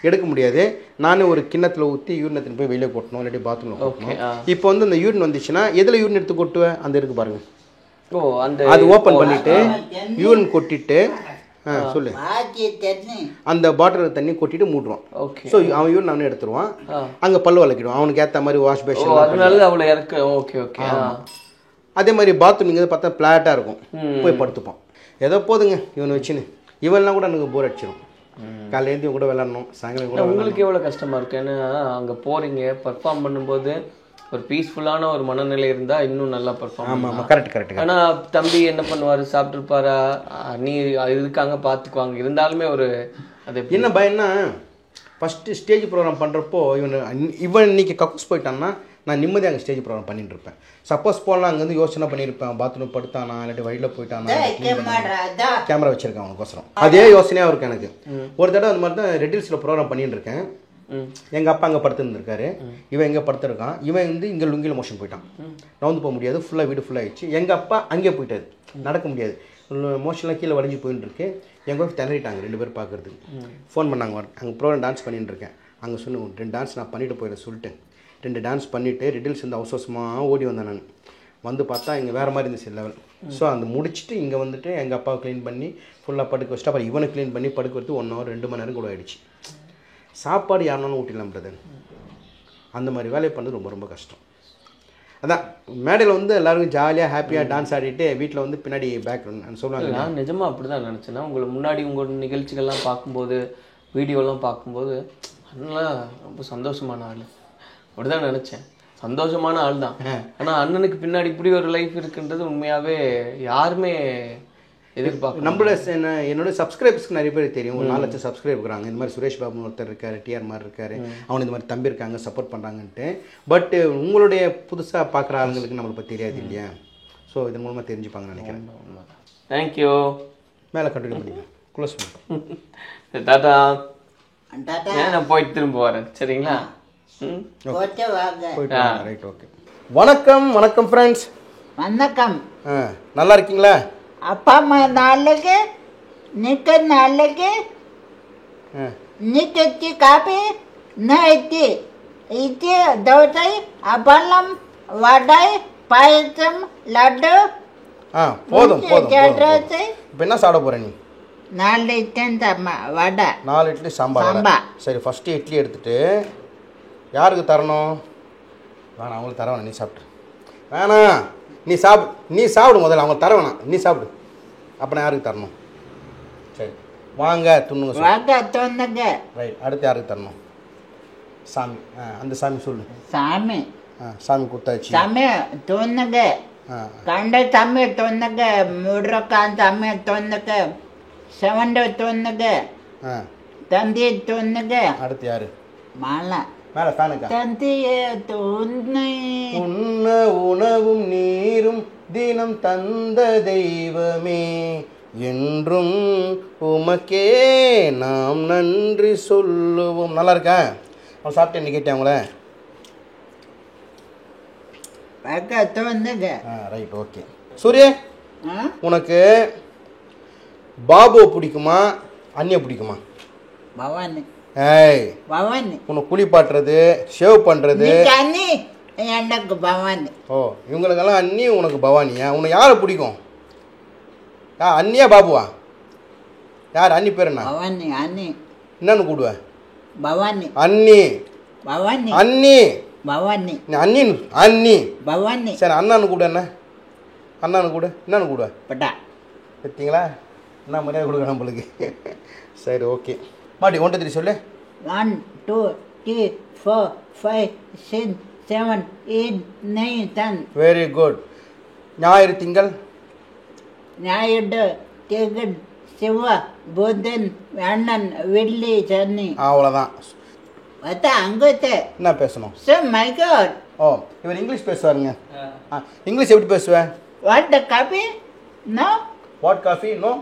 எடுக்க முடியாது. நானே ஒரு கிண்ணத்தில் ஊற்றி யூரின் எடுத்துன்னு போய் வெளியே கொட்டணும், இல்லாட்டி பாத்ரூமில் கொட்டணும். இப்போ வந்து இந்த யூரின் வந்துச்சுன்னா எதில் யூரின் எடுத்து கொட்டுவேன்? அந்த இருக்கு பாருங்க, அது ஓப்பன் பண்ணிட்டு யூரின் கொட்டிட்டு சொல்லு, அந்த பாட்டில் தண்ணி கொட்டிட்டு மூடுவான். ஸோ அவன் யூரின் அவனே எடுத்துருவான். அங்கே பல்லு வளர்க்கிடுவான். அவனுக்கு ஏற்ற மாதிரி வாஷ் பேஷன். அதே மாதிரி பாத்ரூம் இங்கே பார்த்தா பிளாட்டாக இருக்கும், போய் படுத்துப்பான். ஏதோ போதுங்க இவனை வச்சுன்னு. இவன்லாம் கூட எனக்கு போர் அடிச்சிடும். காலையிலேருந்து கூட விளாடணும், சாயங்காலம் கூட. உங்களுக்கு எவ்வளோ கஷ்டமாக இருக்குது? ஏன்னா அங்கே போகிறீங்க, பர்ஃபார்ம் பண்ணும்போது ஒரு பீஸ்ஃபுல்லான ஒரு மனநிலை இருந்தால் இன்னும் நல்லா பர்ஃபார்ம். ஆமாம், கரெக்ட். ஆனால் தம்பி என்ன பண்ணுவார், சாப்பிட்ருப்பாரா, நீ இருக்காங்க பார்த்துக்குவாங்க. இருந்தாலுமே ஒரு அது என்ன பயம்னா, ஃபஸ்ட்டு ஸ்டேஜ் ப்ரோக்ராம் பண்ணுறப்போ இவன் இன்னைக்கு கக்கூஸ் போயிட்டான்னா நான் நிம்மதியாக அங்கே ஸ்டேஜ் ப்ரோக்ராம் பண்ணிட்டு இருப்பேன். சப்போஸ் போகலாம் அங்கேருந்து யோசனை பண்ணியிருப்பேன், பாத்ரூம் படுத்தானா இல்லாட்டி வழியில் போயிட்டானா, கேமரா வச்சிருக்கேன் அவனுக்கோசரம். அதே யோசனையாக இருக்கும் எனக்கு. ஒரு தடவை அந்த மாதிரி தான் ரெட்டில்ஸில் ப்ரோக்ராம் பண்ணிட்டு இருக்கேன். எங்கள் அப்பா அங்கே படுத்துருந்துருக்காரு, இவன் எங்கே படுத்துருக்கான். இவன் வந்து இங்கே லுங்கியில் மோஷன் போயிட்டான், நவுந்து போக முடியாது, ஃபுல்லாக வீடு ஃபுல்லாகிடுச்சு. எங்கள் அப்பா அங்கே போயிட்டாரு, நடக்க முடியாது, மோஷன்லாம் கீழே வளைஞ்சி போயின்னு இருக்கு. எங்கள் ஒய்ஃப் திணறிட்டாங்க 2 பேர் பார்க்குறதுக்கு. ஃபோன் பண்ணாங்க, அங்கே ப்ரோக்ராம் டான்ஸ் பண்ணிட்டு இருக்கேன். அங்கே சொன்ன 2 டான்ஸ் நான் பண்ணிட்டு போயிடுறேன் சொல்லிட்டு 2 டான்ஸ் பண்ணிவிட்டு ரெட்டில்ஸ் வந்து அவசரமாக ஓடி வந்தேன். நான் வந்து பார்த்தா இங்கே வேறு மாதிரி இருந்துச்சு லெவல். ஸோ அந்த முடிச்சுட்டு இங்கே வந்துட்டு எங்கள் அப்பாவை க்ளீன் பண்ணி ஃபுல்லாக படுக்க வச்சுட்டு அப்புறம் இவனை க்ளீன் பண்ணி படுக்க வைத்து 1 hour 2 மணி நேரம் கூட ஆகிடுச்சு. சாப்பாடு யாருனாலும் ஊட்டிடலாம் பிரதர். அந்த மாதிரி வேலையை பண்ணுறது ரொம்ப ரொம்ப கஷ்டம். அதான் மேடையில் வந்து எல்லாருக்கும் ஜாலியாக ஹாப்பியாக டான்ஸ் ஆடிட்டு வீட்டில் வந்து பின்னாடி பேக்ரவுண்ட் சொல்லுவாங்க. நான் நிஜமாக அப்படி தான் நினச்சேன்னா, உங்களை முன்னாடி உங்களோட நிகழ்ச்சிகள்லாம் பார்க்கும்போது, வீடியோலாம் பார்க்கும்போது அதெல்லாம் ரொம்ப சந்தோஷமான ஆள் அப்படிதான் நினச்சேன். சந்தோஷமான ஆள் தான். ஆனால் அண்ணனுக்கு பின்னாடி இப்படி ஒரு லைஃப் இருக்குன்றது உண்மையாகவே யாருமே எதிர்பார்க்க. நம்மளோட என்னோட சப்ஸ்கிரைபர்ஸ்க்கு நிறைய பேர் தெரியும். ஒரு 4 லட்சம் சப்ஸ்கிரைப் இருக்கிறாங்க. இந்த மாதிரி சுரேஷ் பாபு ஒருத்தர் இருக்காரு, டிஆர் மாதிரி இருக்காரு, அவனு இந்த மாதிரி தம்பி இருக்காங்க, சப்போர்ட் பண்ணுறாங்கன்ட்டு. பட் உங்களுடைய புதுசாக பார்க்குற ஆளுங்களுக்கு நம்மளை பற்றி தெரியாது இல்லையா? ஸோ இதன் மூலமாக தெரிஞ்சுப்பாங்கன்னு நினைக்கிறேன். தேங்க்யூ. மேலே கண்டினியூ பண்ணிக்கலாம், க்ளோஸ் பண்ணி டாடா. நான் போயிட்டு திரும்ப வரேன், சரிங்களா? Right, okay. வணக்கம் ஃப்ரெண்ட்ஸ். வணக்கம். நல்லா இருக்கீங்களா? அப்பா அம்மா நாளைக்கு நிக்க நாளைக்கு நிக்கி காப்பி நைட்டி இது தோசை அப்பளம் வடை பாயசம் லட்டு. போதும். இப்போ என்ன சாப்பிட போற நீ? 4 இட்லி வடை. 4 இட்லி சாம்பார். சரி, ஃபஸ்ட்டு இட்லி எடுத்துட்டு யாருக்கு தரணும்? வேணாம், அவங்களுக்கு தர வேணாம், நீ சாப்பிட்டு. வேணாம், நீ சாப்பிடு முதல்ல, அவங்களுக்கு தர வேணாம், நீ சாப்பிடு. அப்புறம் யாருக்கு தரணும்? சரி வாங்க துண்ணுங்க. வாங்க துண்ணுங்க. ரைட், அடுத்து யாருக்கு தரணும்? சாமி. அந்த சாமி சொல்லு. சாமி. சாமி கொடுத்தாச்சு. சாமி துண்ணுங்க. கண்ட சாமி துண்ணுங்க. முருகான் சாமி துண்ணுங்க. செவண்டு துண்ணுங்க. தந்தி துண்ணுங்க. அடுத்து யாரு? மாலா. மேலே ஃபேனுக்கா? தந்தியே துண்ணை உண்ண உணவும் நீரும் தினம் தந்த தெய்வமே என்றும் உமக்கே நாம் நன்றி சொல்லுவோம். நல்லா இருக்கா? அவன் சாப்பிட்டேன்னு கேட்டேன் அவங்கள. Right, okay. சூரிய, உனக்கு பாபு பிடிக்குமா அண்ணியை பிடிக்குமா? பவானி. ஏய், பவானி. உனக்கு குளிப்பாட்டுறது, ஷேவ் பண்ணுறது. எனக்கு பவானி. ஓ, இவங்களுக்கெல்லாம் அண்ணி, உனக்கு பவானியா? உனக்கு யாரை பிடிக்கும்? அண்ணியா பாபுவா? யார் அண்ணி பேர் என்ன? பவானி. அண்ணி என்னன்னு கூடுவேன்? பவானி. அண்ணி. பவானி. அண்ணி. பவானி. அண்ணி. அண்ணி. பவானி. சரி, அண்ணான்னு கூட. என்ன அண்ணான்னு கூட? என்னன்னு கூடுவேன்? பட்டா. பார்த்தீங்களா, என்ன மரியாதை கொடுக்க நம்மளுக்கு. சரி, ஓகே. மாட்டி 1 2 3 சொல்லு. 1 2 3 4 5 6 7 8 9 10. Very good. ஞாயிறு, திங்கள், ஞாயிறு, திங்கள், செவ்வாய், புதன், வெள்ளன், வெள்ளி, சனி. அவ்வளோதான். அங்கத்த என்ன பேசணும்? My God. ஓ, இவர் இங்கிலீஷ் பேசுவாருங்க. இங்கிலீஷ் எப்படி பேசுவேன்? What the coffee? No. What coffee? No.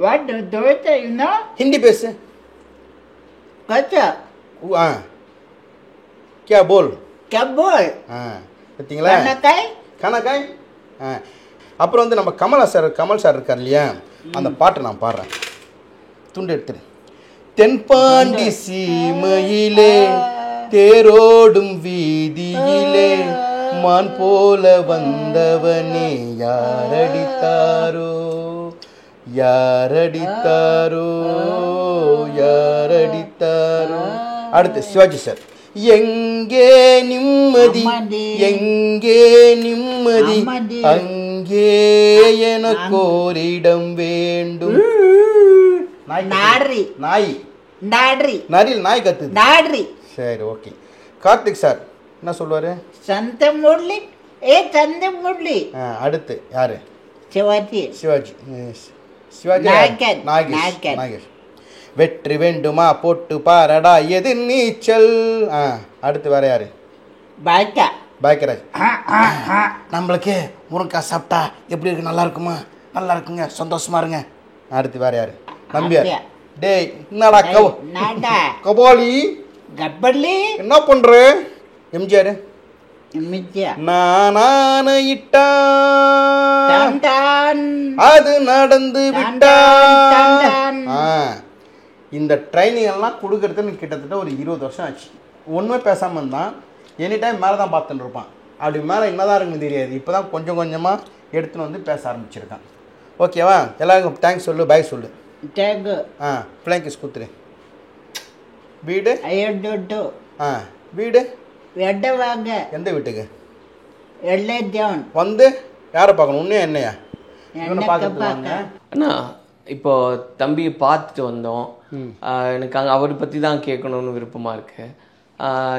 What the dosa? No. Hindi பேசு. கச்சா. क्या बोल? क्या बोल? பார்த்தீங்களா? கணக்காய். கணக்காய். அப்புறம் வந்து நம்ம கமல் சார் இருக்கார் இல்லையா, அந்த பாட்டை நான் பாடுறேன். துண்டு எடுத்துரு. தென்பாண்டி சீமையிலே தேரோடும் வீதியிலே மான் போல வந்தவனே யாரடித்தாரோ யாரடித்தாரோ யாரடித்தாரோ. அடுத்து சிவாஜி சார். எங்கே நிம்மதி எங்கே நிம்மதி அங்கே எனக்கோரிடம் வேண்டும். நாரி. நாய். நாரி. நரியில் நாய் கத்துது. நாரி. சரி, ஓகே. கார்த்திக் சார் என்ன சொல்லுவாரு? சந்த முரளி. சந்த முரளி. அடுத்து யாரு? சிவாஜி. சிவாஜி. நாகேஷ். வெற்றி வேண்டுமா போட்டு பாரடா எது நீச்சல். அடுத்து வேற யாரு? பாக்கியராஜ். நம்மளுக்கு முருங்கக்காய் சாப்பிட்டா எப்படி இருக்கு? நல்லா இருக்குமா? நல்லா இருக்குங்க, சந்தோஷமா இருங்க. அடுத்து வேற யாரு? நம்பியார். டேய், என்னடா கபாலி கப்பலி என்ன பண்ற? எம்ஜிஆர். நானான இட்டான் அது நடந்து விட்டான். இந்த ட்ரைனிங் எல்லாம் கொடுக்கறதுன்னு கிட்டத்தட்ட ஒரு 20 வருஷம் ஆச்சு. ஒன்றுமே பேசாமல் இருந்தான். எனி டைம் மேலே தான் பார்த்துட்டு இருப்பான். அப்படி மேலே என்னதான் இருக்குன்னு தெரியாது. இப்போ தான் கொஞ்சம் கொஞ்சமாக எடுத்துன்னு வந்து பேச ஆரம்பிச்சிருக்கான். ஓகேவா? எல்லாருக்கும் தேங்க்ஸ் சொல்லு, பாய் சொல்லு. தேங்க்யூ. பிள்ளைங்க குத்துரு. வீடு வீடு வாங்க. எந்த வீட்டுக்கு வந்து யாரை பார்க்கணும்? உன்னையா என்னையா? அண்ணா, இப்போ தம்பியை பார்த்துட்டு வந்தோம். எனக்கு அங்கே அவரை பற்றி தான் கேட்கணும்னு விருப்பமாக இருக்கு.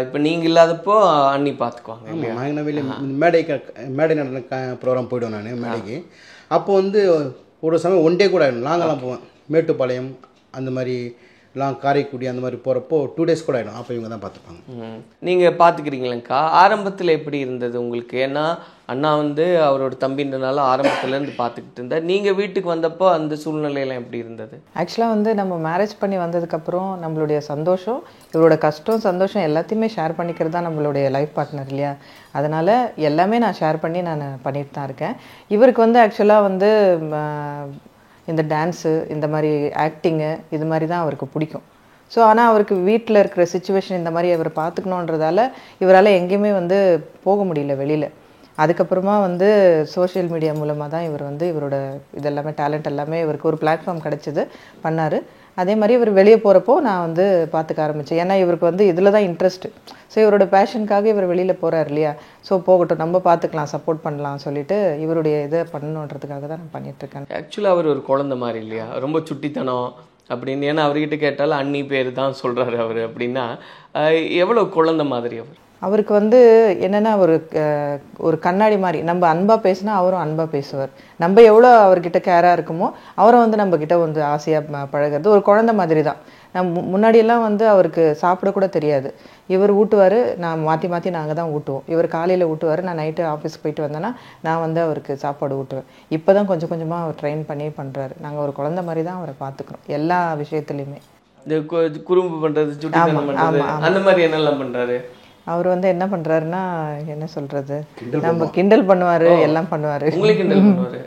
இப்போ நீங்கள் இல்லாதப்போ அண்ணி பார்த்துக்குவாங்க. மேடை நடன ப்ரோக்ராம் போய்டுவேன் நான் மேடைக்கு. அப்போ வந்து ஒரு சமயம் 1 டே கூட ஆகிடும். லாங்கெல்லாம் போவேன். மேட்டுப்பாளையம் அந்த மாதிரி காரைக்குடி அந்த மாதிரி போகிறப்போ 2 டேஸ் கூட ஆகிடும். அப்போ இவங்க தான் பார்த்துப்பாங்க. நீங்கள் பார்த்துக்கிறீங்களேக்கா? ஆரம்பத்தில் எப்படி இருந்தது உங்களுக்கு? ஏன்னா அண்ணா வந்து அவரோட தம்பின்றனால ஆரம்பத்துலேருந்து பார்த்துக்கிட்டு இருந்தார். நீங்கள் வீட்டுக்கு வந்தப்போ அந்த சூழ்நிலையெல்லாம் எப்படி இருந்தது? ஆக்சுவலாக வந்து நம்ம மேரேஜ் பண்ணி வந்ததுக்கப்புறம் நம்மளுடைய சந்தோஷம், இவரோட கஷ்டம், சந்தோஷம் எல்லாத்தையுமே ஷேர் பண்ணிக்கிறது தான் நம்மளுடைய லைஃப் பார்ட்னர் இல்லையா? அதனால் எல்லாமே நான் ஷேர் பண்ணி நான் பண்ணிட்டு தான் இருக்கேன். இவருக்கு வந்து ஆக்சுவலாக வந்து இந்த டான்ஸு, இந்த மாதிரி ஆக்டிங்கு, இது மாதிரி தான் அவருக்கு பிடிக்கும். ஸோ ஆனால் அவருக்கு வீட்டில் இருக்கிற சுச்சுவேஷன் இந்த மாதிரி அவர் பார்த்துக்கணுன்றதால இவரால் எங்கேயுமே வந்து போக முடியல வெளியில். அதுக்கப்புறமா வந்து சோஷியல் மீடியா மூலமாக தான் இவர் வந்து இவரோட இதெல்லாமே டேலண்ட் எல்லாமே இவருக்கு ஒரு பிளாட்ஃபார்ம் கிடச்சிது, பண்ணார். அதே மாதிரி இவர் வெளியே போகிறப்போ நான் வந்து பார்த்துக்க ஆரம்பித்தேன். ஏன்னா இவருக்கு வந்து இதில் தான் இன்ட்ரெஸ்ட்டு. ஸோ இவரோட பேஷனுக்காக இவர் வெளியில் போகிறார் இல்லையா? ஸோ போகட்டும், நம்ம பார்த்துக்கலாம், சப்போர்ட் பண்ணலாம் சொல்லிட்டு இவருடைய இதை பண்ணணுன்றதுக்காக தான் நான் பண்ணிகிட்ருக்கேன். ஆக்சுவலாக அவர் ஒரு குழந்தை மாதிரி இல்லையா? ரொம்ப சுட்டித்தனம் அப்படின்னு. ஏன்னா அவர்கிட்ட கேட்டாலும் அண்ணி பேர் தான் சொல்கிறாரு அவர். அப்படின்னா எவ்வளோ குழந்தை மாதிரி அவர்? அவருக்கு வந்து என்னென்னா ஒரு கண்ணாடி மாதிரி, நம்ம அன்பாக பேசினா அவரும் அன்பாக பேசுவார். நம்ம எவ்வளோ அவர்கிட்ட கேராக இருக்குமோ அவரும் வந்து நம்மக்கிட்ட வந்து ஆசையாக பழகிறது ஒரு குழந்தை மாதிரி தான். முன்னாடியெல்லாம் வந்து அவருக்கு சாப்பிடக்கூட தெரியாது. இவர் ஊட்டுவார், நான் மாற்றி மாற்றி நாங்கள் தான் ஊட்டுவோம். இவர் காலையில் ஊட்டுவார், நான் நைட்டு ஆஃபீஸ்க்கு போயிட்டு வந்தேன்னா நான் வந்து அவருக்கு சாப்பாடு ஊட்டுவேன். இப்போ தான் கொஞ்சம் கொஞ்சமாக அவர் ட்ரெயின் பண்ணி பண்ணுறாரு. நாங்கள் ஒரு குழந்தை மாதிரி தான் அவரை பார்த்துக்கிறோம் எல்லா விஷயத்துலையுமே. இந்த குறும்பு பண்ணுறது, சுட்டித்தனம் பண்ணுறது, அந்த மாதிரி என்னெல்லாம் பண்ணுறாரு? அவர் வந்து என்ன பண்ணுறாருன்னா, என்ன சொல்கிறது, நம்ம கிண்டல் பண்ணுவார், எல்லாம் பண்ணுவார். உங்களுக்கு கிண்டல் பண்ணுவார்?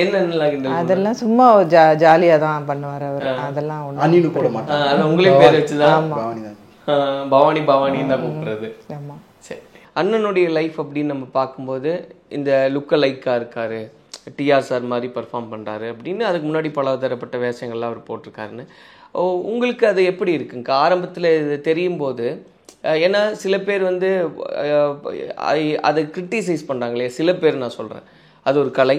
என்னென்னலாம் கிண்டல்? அதெல்லாம் சும்மா ஜாலியாக தான் பண்ணுவார் அவர். அதெல்லாம் அணின்னு போட மாட்டாங்க. அது உங்களையும் பேர் வச்சு தான் பவானி பவானின்னு தான் கூப்பிடுறது. ஆமாம். சரி, அண்ணனுடைய லைஃப் அப்படின்னு நம்ம பார்க்கும்போது இந்த லுக்க லைக்காக இருக்காரு, டிஆர் சார் மாதிரி பர்ஃபார்ம் பண்ணுறாரு அப்படின்னு அதுக்கு முன்னாடி பல தரப்பட்ட வேஷங்கள்லாம் அவர் போட்டிருக்காருன்னு. உங்களுக்கு அது எப்படி இருக்குங்க ஆரம்பத்தில் இது தெரியும் போது? ஏன்னா சில பேர் வந்து அதை கிரிட்டிசைஸ் பண்ணுறாங்களே, சில பேர் நான் சொல்கிறேன் அது ஒரு கலை,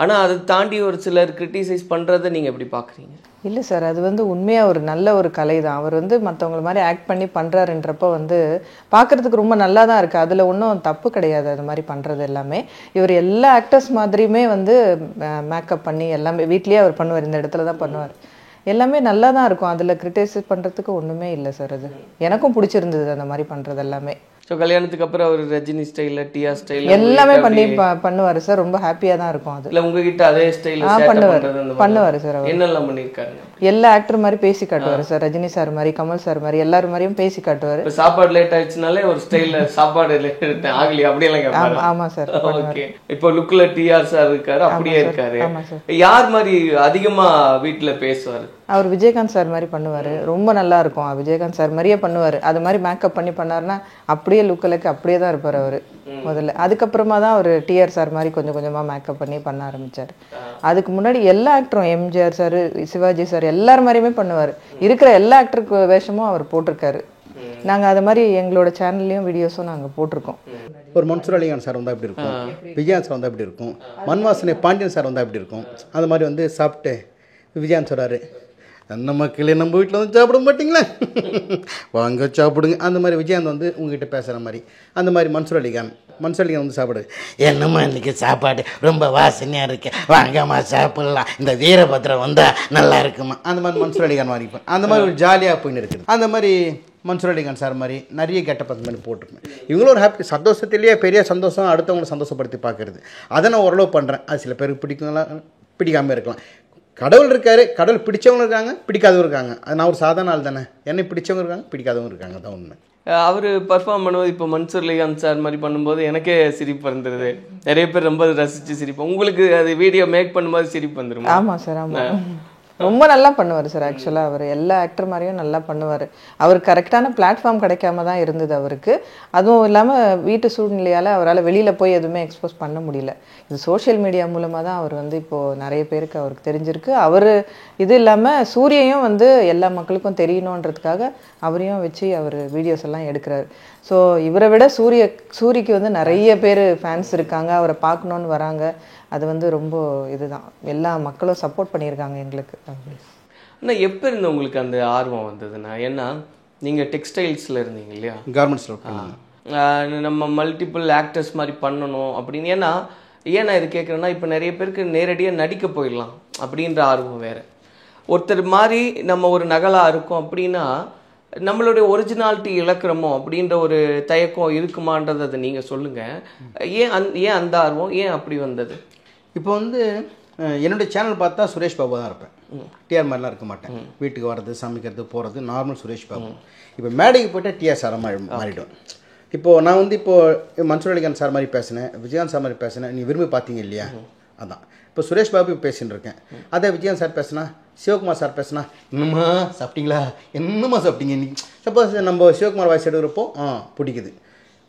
ஆனால் அதை தாண்டி ஒரு சிலர் கிரிட்டிசைஸ் பண்ணுறதை நீங்கள் எப்படி பார்க்குறீங்க? இல்லை சார், அது வந்து உண்மையாக ஒரு நல்ல ஒரு கலை தான். அவர் வந்து மற்றவங்கள மாதிரி ஆக்ட் பண்ணி பண்ணுறாருன்றப்போ வந்து பார்க்குறதுக்கு ரொம்ப நல்லா தான் இருக்குது. அதில் ஒன்றும் தப்பு கிடையாது அது மாதிரி பண்ணுறது எல்லாமே. இவர் எல்லா ஆக்டர்ஸ் மாதிரியுமே வந்து மேக்கப் பண்ணி எல்லாமே வீட்லேயே அவர் பண்ணுவார், இந்த இடத்துல தான் பண்ணுவார். எல்லாமே நல்லா தான் இருக்கும். அதில் கிரிட்டிசைஸ் பண்ணுறதுக்கு ஒன்றுமே இல்லை சார். அது எனக்கும் பிடிச்சிருந்தது அந்த மாதிரி பண்ணுறது எல்லாமே. ஸோ கல்யாணத்துக்கு அப்புறம் அவர் ரஜினி ஸ்டைலில், டிஆர் ஸ்டைலில் எல்லாமே பண்ணி பண்ணுவார் சார். ரொம்ப ஹாப்பியாக தான் இருக்கும் அது. இல்லை உங்ககிட்ட அதே ஸ்டைலில் பண்ணுவார் சார். அவர் என்னெல்லாம் பண்ணியிருக்காரு? எல்லா ஆக்டர் மாதிரி பேசி காட்டுவார் சார். ரஜினி சார் மாதிரி, கமல் சார் மாதிரி, எல்லாரும் மாதிரியும் பேசி காட்டுவார். இப்போ சாப்பாடு லேட் ஆயிடுச்சுனாலே ஒரு ஸ்டைலில் சாப்பாடு லேட் ஆகலி அப்படியெல்லாம் கேட்பாரு. ஆமாம் சார். ஓகே, இப்போ லுக்கில் டிஆர் சார் இருக்காரு, அப்படியே இருக்காரு. யார் மாதிரி அதிகமாக வீட்டில் பேசுவார்? அவர் விஜயகாந்த் சார் மாதிரி பண்ணுவார். ரொம்ப நல்லா இருக்கும். விஜயகாந்த் சார் மாதிரியே பண்ணுவார். அது மாதிரி மேக்கப் பண்ணி பண்ணாருன்னா அப்படியே லுக்கிலுக்கு அப்படியே தான் இருப்பார் அவர் முதல்ல. அதுக்கப்புறமா தான் அவர் டிஆர் சார் மாதிரி கொஞ்சம் கொஞ்சமாக மேக்கப் பண்ண ஆரம்பித்தார். அதுக்கு முன்னாடி எல்லா ஆக்டரும், எம்ஜிஆர் சார், சிவாஜி சார், எல்லார் மாதிரியுமே பண்ணுவார். இருக்கிற எல்லா ஆக்டருக்கு வேஷமும் அவர் போட்டிருக்காரு. நாங்கள் அது மாதிரி எங்களோட சேனல்லையும் வீடியோஸும் நாங்கள் போட்டிருக்கோம். ஒரு மன்சூர் அலிகான் சார் வந்தால் எப்படி இருக்கும், விஜயகாந்த் சார் வந்தால் எப்படி இருக்கும், மன்வாசனை பாண்டியன் சார் வந்தால் எப்படி இருக்கும், அது மாதிரி வந்து சாப்பிட்டு விஜயகாந்த் சொல்கிறாரு, அந்த மக்களே நம்ம வீட்டில் வந்து சாப்பிட மாட்டிங்களா, வாங்க சாப்பிடுங்க. அந்த மாதிரி விஜயகாந்த் வந்து உங்ககிட்ட பேசுகிற மாதிரி. அந்த மாதிரி மன்சூர் அலிகான் வந்து சாப்பிடு, என்னம்மா இன்றைக்கி சாப்பாடு ரொம்ப வாசனையாக இருக்கு, வாங்கம்மா சாப்பிட்லாம், இந்த வீரபத்ரம் வந்தால் நல்லா இருக்குமா. அந்த மாதிரி மன்சூர் அலிகான் மாதிரி இருப்பேன். அந்த மாதிரி ஒரு ஜாலியாக போயின்னு இருக்குது. அந்த மாதிரி மன்சூர் அலிகான் சார் மாதிரி நிறைய கெட்டப் அந்த மாதிரி போட்டிருப்பேன். இவங்களும் ஒரு ஹாப்பி, சந்தோஷத்துலேயே பெரிய சந்தோஷம் அடுத்தவங்களை சந்தோஷப்படுத்தி பார்க்குறது. அதை நான் ஓரளவு பண்ணுறேன். அது சில பேருக்கு பிடிக்காமல் இருக்கலாம். கடவுள் இருக்காரு, கடவுள் பிடிச்சவங்க இருக்காங்க, பிடிக்காதவங்க இருக்காங்க. அது நான் ஒரு சாதாரண ஆள் தானே. என்னை பிடிச்சவங்க இருக்காங்க, பிடிக்காதவங்க இருக்காங்க, தான் உண்மை. அவர் பர்ஃபார்ம் பண்ணும்போது இப்போ மன்சூர் அலிகான் சார் மாதிரி பண்ணும்போது எனக்கே சிரிப்பு வந்துடுது. நிறைய பேர் ரொம்ப ரசித்து சிரிப்போம். உங்களுக்கு அது வீடியோ மேக் பண்ணும்போது சிரிப்பு வந்துடும்? ஆமாம் சார், ஆமாம். ரொம்ப நல்லா பண்ணுவார் சார். ஆக்சுவலாக அவர் எல்லா ஆக்டர் மாதிரியும் நல்லா பண்ணுவார். அவர் கரெக்டான பிளாட்ஃபார்ம் கிடைக்காம தான் இருந்தது அவருக்கு. அதுவும் இல்லாமல் வீட்டு சூழ்நிலையால் அவரால் வெளியில் போய் எதுவுமே எக்ஸ்போஸ் பண்ண முடியல. இது சோஷியல் மீடியா மூலமாக தான் அவர் வந்து இப்போது நிறைய பேருக்கு அவருக்கு தெரிஞ்சிருக்கு. அவர் இது இல்லாமல் சூரியையும் வந்து எல்லா மக்களுக்கும் தெரியணுன்றதுக்காக அவரையும் வச்சு அவர் வீடியோஸ் எல்லாம் எடுக்கிறார். ஸோ இவரை விட சூரிக்கு வந்து நிறைய பேர் ஃபேன்ஸ் இருக்காங்க, அவரை பார்க்கணுன்னு வராங்க. அது வந்து ரொம்ப இதுதான், எல்லா மக்களும் சப்போர்ட் பண்ணியிருக்காங்க எங்களுக்கு. ஆனால் எப்போ இருந்து உங்களுக்கு அந்த ஆர்வம் வந்ததுன்னா? ஏன்னா நீங்கள் டெக்ஸ்டைல்ஸில் இருந்தீங்க இல்லையா, கார்மெண்ட்ஸில் நம்ம மல்டிபிள் ஆக்டர்ஸ் மாதிரி பண்ணணும் அப்படின்னு. ஏன்னா ஏன் நான் இது கேட்குறேன்னா, இப்போ நிறைய பேருக்கு நேரடியாக நடிக்க போயிடலாம் அப்படின்ற ஆர்வம் வேறு. ஒருத்தர் மாதிரி நம்ம ஒரு நகலாக இருக்கோம் அப்படின்னா நம்மளுடைய ஒரிஜினாலிட்டி இழக்கிறோமோ அப்படின்ற ஒரு தயக்கம் இருக்குமான்றதை அதை நீங்கள் சொல்லுங்கள். ஏன் அந்த ஆர்வம், ஏன் அப்படி வந்தது? இப்போ வந்து என்னுடைய சேனல் பார்த்தா சுரேஷ் பாபு தான் இருப்பேன். டிஆர் மாதிரிலாம் இருக்க மாட்டேன். வீட்டுக்கு வர்றது, சமைக்கிறது, போகிறது நார்மல் சுரேஷ் பாபு. இப்போ மேடைக்கு போய்ட்டால் டிஆர் சாரை மாறிடும். இப்போது நான் வந்து இப்போது மன்சூர் அலிகான் சார் மாதிரி பேசினேன், விஜயகாந்த் சார் மாதிரி பேசினேன், நீ விரும்பி பார்த்தீங்க இல்லையா, அதான். இப்போ சுரேஷ் பாபு பேசின்னு இருக்கேன். அதே விஜயகாந்த் சார் பேசினா, சிவகுமார் சார் பேசினா, என்னம்மா சாப்பிட்டீங்களா, என்னம்மா சாப்பிட்டீங்க இன்னைக்கு. சப்போஸ் நம்ம சிவகுமார் வாய்ஸ் எடுக்கிறப்போ பிடிக்குது.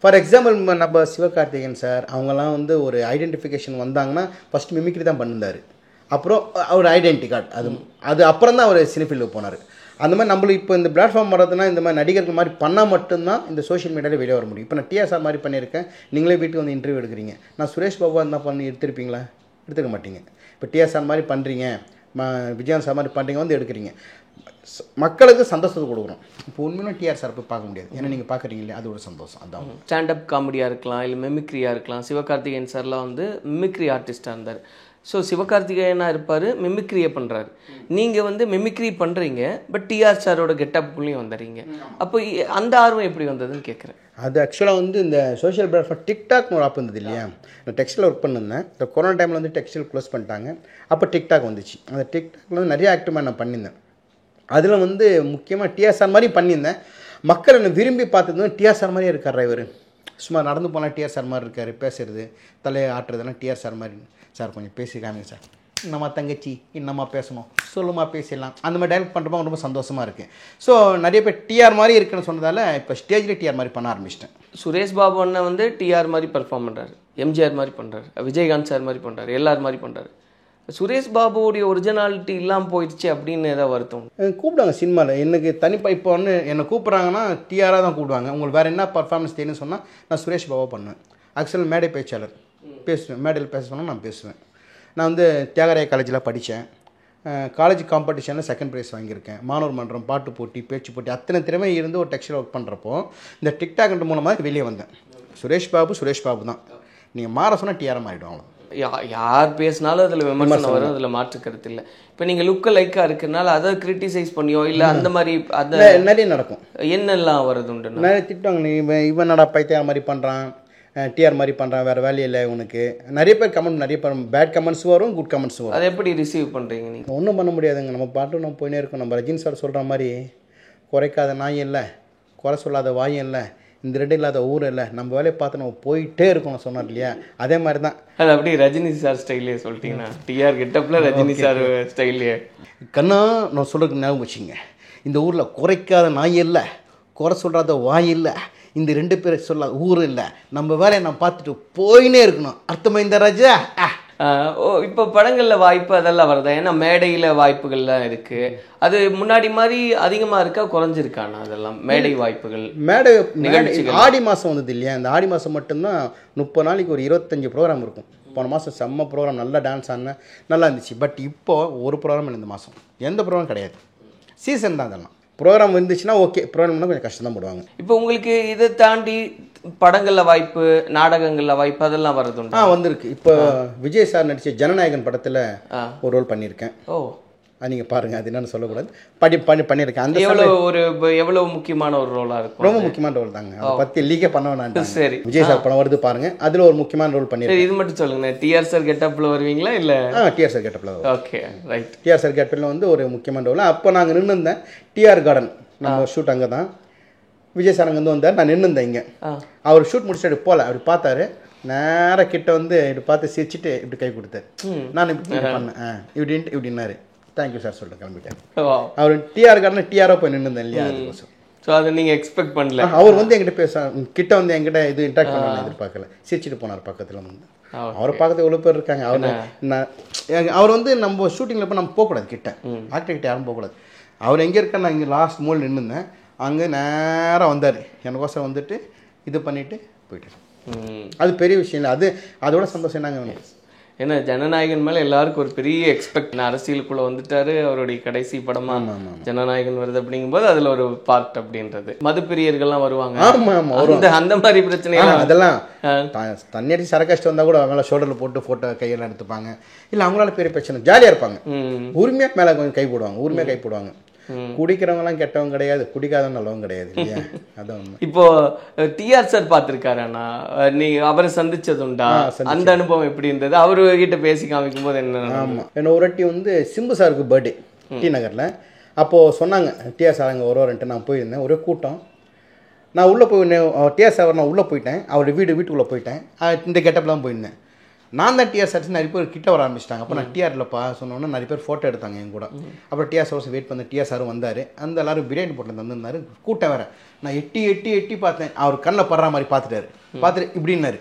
ஃபார் எக்ஸாம்பிள் நம்ம சிவகார்த்திகேயன் சார் அவங்கெல்லாம் வந்து ஒரு ஐடென்டிஃபிகேஷன் வந்தாங்கன்னா ஃபஸ்ட் மிமிக்ரி தான் பண்ணிருந்தார். அப்புறம் அவர் ஐடென்டி கார்டு அது அப்புறம் தான் அவர் சினிஃபீல்டுக்கு போனார். அந்த மாதிரி நம்மளுக்கு இப்போ இந்த பிளாட்ஃபார்ம் வர்றதுனா இந்த மாதிரி நடிகர்கள் மாதிரி பண்ணால் மட்டும்தான் இந்த சோஷியல் மீடியாவில் வெளியே வர முடியும். இப்போ நான் டிஆர் சார் மாதிரி பண்ணியிருக்கேன், நீங்களே வீட்டுக்கு வந்து இன்டர்வியூ எடுக்கிறீங்க. நான் சுரேஷ் பாபு இருந்தால் பண்ணி எடுத்துருப்பீங்களா? எடுத்துக்க மாட்டீங்க. இப்போ டிஆர் சார் மாதிரி பண்ணுறீங்க, விஜயகாந்த் சார் மாதிரி பண்ணுறீங்க, வந்து எடுக்கிறீங்க. மக்களுக்கு சந்தோஷத்தை கொடுக்குறோம். இப்போ உண்மையிலும் டிஆர் சார் போய் பார்க்க முடியாது, ஏன்னா நீங்கள் பார்க்குறீங்களே அது ஒரு சந்தோஷம். அதான் ஸ்டாண்டப் காமெடியாக இருக்கலாம், இல்லை மிமிக்ரியாக இருக்கலாம். சிவகார்த்திகேயன் சார்லாம் வந்து மிமிக்ரி ஆர்டிஸ்டாக இருந்தார். ஸோ சிவகார்த்திகேயனாக இருப்பார், மிமிக்ரியை பண்ணுறாரு. நீங்கள் வந்து மிமிக்ரி பண்ணுறீங்க, பட் டிஆர் சாரோட கெட்டப்புக்குள்ளேயும் வந்துடுறீங்க. அப்போ அந்த ஆர்வம் எப்படி வந்ததுன்னு கேட்குறேன். அது ஆக்சுவலாக வந்து இந்த சோஷியல் பிளாட்ஃபார்ம் டிக்டாக்னு ஒரு ஆப் இருந்தது இல்லையா, நான் டெக்ஸ்டைல் ஒர்க் பண்ணியிருந்தேன். இந்த கொரோனா டைமில் வந்து டெக்ஸ்டைல் க்ளோஸ் பண்ணிட்டாங்க. அப்போ டிக்டாக் வந்துச்சு. அந்த டிக்டாக்ல வந்து நிறைய ஆக்டிவாக நான் பண்ணியிருந்தேன். அதில் வந்து முக்கியமாக டிஆர் சார் மாதிரி பண்ணியிருந்தேன். மக்கள் என்னை விரும்பி பார்த்தது வந்து டிஆர் சார் மாதிரியே இருக்கார் இவர். சும்மா நடந்து போனால் டிஆர் சார் மாதிரி இருக்கார், பேசுறது தலையை ஆட்டுறதுலாம் டிஆர் சார் மாதிரி. சார் கொஞ்சம் பேசி காமிங்க சார், என்னம்மா தங்கச்சி என்னம்மா பேசணும் சொல்லுமா பேசிடலாம், அந்த மாதிரி டைரக்ட் பண்ணுறப்போ ரொம்ப சந்தோஷமாக இருக்குது. ஸோ நிறைய பேர் டிஆர் மாதிரி இருக்குன்னு சொன்னதால் இப்போ ஸ்டேஜில் டிஆர் மாதிரி பண்ண ஆரம்பிச்சிட்டேன். சுரேஷ் பாபு அண்ணன் வந்து டிஆர் மாதிரி பர்ஃபார்ம் பண்ணுறாரு, எம்ஜிஆர் மாதிரி பண்ணுறாரு, விஜயகாந்த் சார் மாதிரி பண்ணுறாரு, எல்லார் மாதிரி பண்ணுறாரு. சுரேஷ் பாபுவோடைய ஒரிஜினாலிட்டி இல்லாமல் போயிடுச்சு அப்படின்னு ஏதாவது வருத்தம்? கூப்பிடுவாங்க சினிமாவில். எனக்கு தனிப்பா இப்போ வந்து என்னை கூப்பிட்றாங்கன்னா டிஆராக தான் கூப்பிடுவாங்க. உங்களுக்கு வேறு என்ன பர்ஃபார்மன்ஸ் தெரியும்னு சொன்னால் நான் சுரேஷ் பாபா பண்ணுவேன். ஆக்சுவலாக மேடை பேச்சாளர், பேசுவேன். மேடையில் பேச சொன்னால் நான் பேசுவேன். நான் வந்து தியாகராய காலேஜில் படித்தேன். காலேஜ் காம்படிஷனில் செகண்ட் ப்ரைஸ் வாங்கியிருக்கேன். மாணவர் மன்றம், பாட்டு போட்டி, பேச்சு போட்டி, அத்தனை திறமை இருந்து ஒரு டெக்ஸ்டைல் ஒர்க் பண்ணுறப்போ இந்த டிக்டாக் மூலமாக வெளியே வந்தேன். சுரேஷ் பாபு தான். நீங்கள் மாற சொன்னால் டிஆராக மாறிடும். அவ்வளோ யார் பேசினாலும் அதில் விமர்சனம் வரும், அதில் மாற்றுக்கிறது இல்லை. இப்போ நீங்கள் லுக்க லைக்காக இருக்கிறனால அதை கிரிட்டிசைஸ் பண்ணியோ இல்லை அந்த மாதிரி அதை நிறைய நடக்கும். என்னெல்லாம் வருது உண்டு நிறைய திட்டுவாங்க. நீ இவன் நடா பைத்தியார் மாதிரி பண்ணுறான், டிஆர் மாதிரி பண்ணுறான், வேறு வேலையில் உனக்கு. நிறைய பேர் கமெண்ட், நிறைய பேர் பேட் கமெண்ட்ஸ் வரும், குட் கமெண்ட்ஸ் வரும். அதை எப்படி ரிசீவ் பண்ணுறீங்க நீங்கள்? ஒன்றும் பண்ண முடியாதுங்க. நம்ம பாட்டு நம்ம போயினே இருக்கோம். நம்ம ரஜினி சார் சொல்கிற மாதிரி குறைக்காத நாயும் இல்லை, குறை சொல்லாத வாயும் இல்லை, இந்த ரெண்டு இல்லாத ஊர் இல்லை, நம்ம வேலையை பார்த்து நம்ம போயிட்டே இருக்கணும் சொன்னார் இல்லையா, அதே மாதிரி தான். அது அப்படி ரஜினி சார் ஸ்டைலே சொல்லிட்டீங்கன்னா, டிஆர் கெட்டப்பில் ரஜினி சார் ஸ்டைலே. கண்ணா நான் சொல்கிறதுக்கு ஞாபகம் வச்சுங்க, இந்த ஊரில் குறைக்காத நாய் இல்லை, குறை சொல்கிறாத வாய் இல்லை, இந்த ரெண்டு பேரை சொல்ல ஊர் இல்லை, நம்ம வேலையை நான் பார்த்துட்டு போயினே இருக்கணும். அர்த்தமா இந்த ராஜா? இப்போ படங்களில் வாய்ப்பு அதெல்லாம் வருதா? ஏன்னா மேடையில் வாய்ப்புகள்லாம் இருக்குது. அது முன்னாடி மாதிரி அதிகமாக இருக்கா, குறைஞ்சிருக்காண்ணா அதெல்லாம் மேடை வாய்ப்புகள்? மேடை நிகழ்ச்சிகள் ஆடி மாதம் வந்தது இல்லையா, இந்த ஆடி மாதம் மட்டும்தான் 30 நாளைக்கு ஒரு 25 ப்ரோக்ராம் இருக்கும். போன மாதம் செம்ம ப்ரோக்ராம், நல்லா டான்ஸ் ஆடினேன், நல்லா இருந்துச்சு. பட் இப்போது ஒரு ப்ரோக்ராம் இல்லை. இந்த மாதம் எந்த ப்ரோக்ராம் கிடையாது. சீசன் தான். அதெல்லாம் ப்ரோக்ராம் இருந்துச்சுன்னா ஓகே, ப்ரோக்ராம்னா கொஞ்சம் கஷ்டம் தான் போடுவாங்க. இப்போ உங்களுக்கு இதை தாண்டி படங்களில் வாய்ப்பு, நாடகங்களில் வாய்ப்பு அதெல்லாம் வரதுண்டு? வந்திருக்கு. இப்போ விஜய் சார் நடித்த ஜனநாயகன் படத்தில் ஒரு ரோல் பண்ணியிருக்கேன். அது நீங்கள் பாருங்கள், அது என்னென்னு சொல்லக்கூடாது. பண்ணியிருக்கேன். அந்த எவ்வளவு முக்கியமான ஒரு ரோலாக இருக்கும்? ரொம்ப முக்கியமான ரோல் தாங்க. அதை பற்றி லீக்கே பண்ண வேணாம். சரி, விஜய் சார் படம் வருது பாருங்கள், அதில் ஒரு முக்கியமான ரோல் பண்ணியிருக்கேன். இது மட்டும் சொல்லுங்க, டிஆர் சார் கெட்டப்பில் வருவீங்களா இல்லை? டிஆர் சார் கெட்டப்பில் வரும். Okay, right. டிஆர் சார் கெட்டப்பில் வந்து ஒரு முக்கியமான ரோல். அப்போ நாங்கள் நின்று இருந்தேன் டிஆர் கார்டன், நம்ம ஷூட் அங்கே தான். விஜய் சார் அங்கே வந்தார், நான் நின்றுந்தேன் இங்கே. அவர் ஷூட் முடிச்சுட்டு போகல, அப்படி பார்த்தாரு, நேராக கிட்ட வந்து இப்படி பார்த்து சிரிச்சுட்டு இப்படி கை கொடுத்தாரு. நான் இப்படி பண்ணேன், இப்படின்னாரு. தேங்க்யூ சார் சொல்லிட்டு கிளம்பிட்டேன். அவர் டிஆர் கார்டன் டிஆரோ போய் நின்றுந்தேன் இல்லையா, அதுக்கோசம். ஸோ அதை நீங்கள் எக்ஸ்பெக்ட் பண்ணல. அவர் வந்து என்கிட்ட கிட்ட வந்து என்கிட்ட இது இன்ட்ராக்ட் பண்ண எதிர்பார்க்கல, சிரிச்சுட்டு போனார் பக்கத்தில் வந்து. அவரை பார்க்கறது எவ்வளோ பேர் இருக்காங்க. அவர் வந்து நம்ம ஷூட்டிங்கில் போய் நம்ம போகக்கூடாது, கிட்ட ஆக்டர் கிட்ட யாரும் போகக்கூடாது. அவர் எங்கே இருக்கா, நான் இங்கே லாஸ்ட் மூல் நின்றுந்தேன். அங்கே நேராக வந்தார், எனக்கோசம் வந்துட்டு இது பண்ணிவிட்டு போயிட்டார். அது பெரிய விஷயம் இல்லை. அதோட சந்தோஷம் என்னங்க, ஏன்னா ஜனநாயகன் மேலே எல்லாருக்கும் ஒரு பெரிய எக்ஸ்பெக்ட். அரசியலுக்குள்ளே வந்துட்டாரு, அவருடைய கடைசி படமாக ஜனநாயகன் வருது அப்படிங்கும்போது அதில் ஒரு பார்ட் அப்படின்றது. மதுப்பிரியர்கள்லாம் வருவாங்க. அந்த மாதிரி பிரச்சனைகள் அதெல்லாம் தண்ணி சரக்கஷ்டம் வந்தால் கூட அவங்கள ஷோல்டரில் போட்டு ஃபோட்டோ கையெல்லாம் எடுத்துப்பாங்க. இல்லை அவங்களால பெரிய பிரச்சனை, ஜாலியாக இருப்பாங்க. உரிமையாக மேலே கொஞ்சம் கை போடுவாங்க, உரிமையாக கை போடுவாங்க. குடிக்கிறவங்கலாம் கெட்டவங்க கிடையாது, குடிக்காதவங்க நல்லவங்க கிடையாது இல்லையா, அதான். இப்போ டிஆர் சார் பார்த்துருக்காரு அண்ணா, நீ அவரை சந்திச்சதுண்டா? அந்த அனுபவம் எப்படி இருந்தது? அவரு கிட்ட பேசி காமிக்கும் போது என்ன? ஆமாம், என்ன ஒரு வாட்டி வந்து சிம்பு சாருக்கு பர்த்டே டி நகரில். அப்போது சொன்னாங்க டிஆர் சார் அங்கே வருவாருன்ட்டு. நான் போயிருந்தேன், ஒரே கூட்டம். நான் உள்ளே போய் டிஆர் சார் நான் உள்ளே போயிட்டேன், அவருடைய வீட்டுக்குள்ளே போயிட்டேன். இந்த கெட்டப்லாம் போயிருந்தேன். நான் தான் டிஆர் சார் நிறைய பேர் கிட்ட வர ஆரம்பிச்சிட்டாங்க. அப்போ நான் டிஆர்லப்பா சொன்னோன்னா நிறைய பேர் ஃபோட்டோ எடுத்தாங்க என் கூட. அப்புறம் டிஆர் சார் வெயிட் பண்ண டிஆர் சாரும் வந்தார். அந்த எல்லாரும் பிரியாணி போட்டு தந்துருந்தாரு. கூட்டம் வேறு. நான் எட்டி பார்த்தேன், அவர் கண்ணில் படுற மாதிரி பார்த்துட்டு இப்படின்னாரு.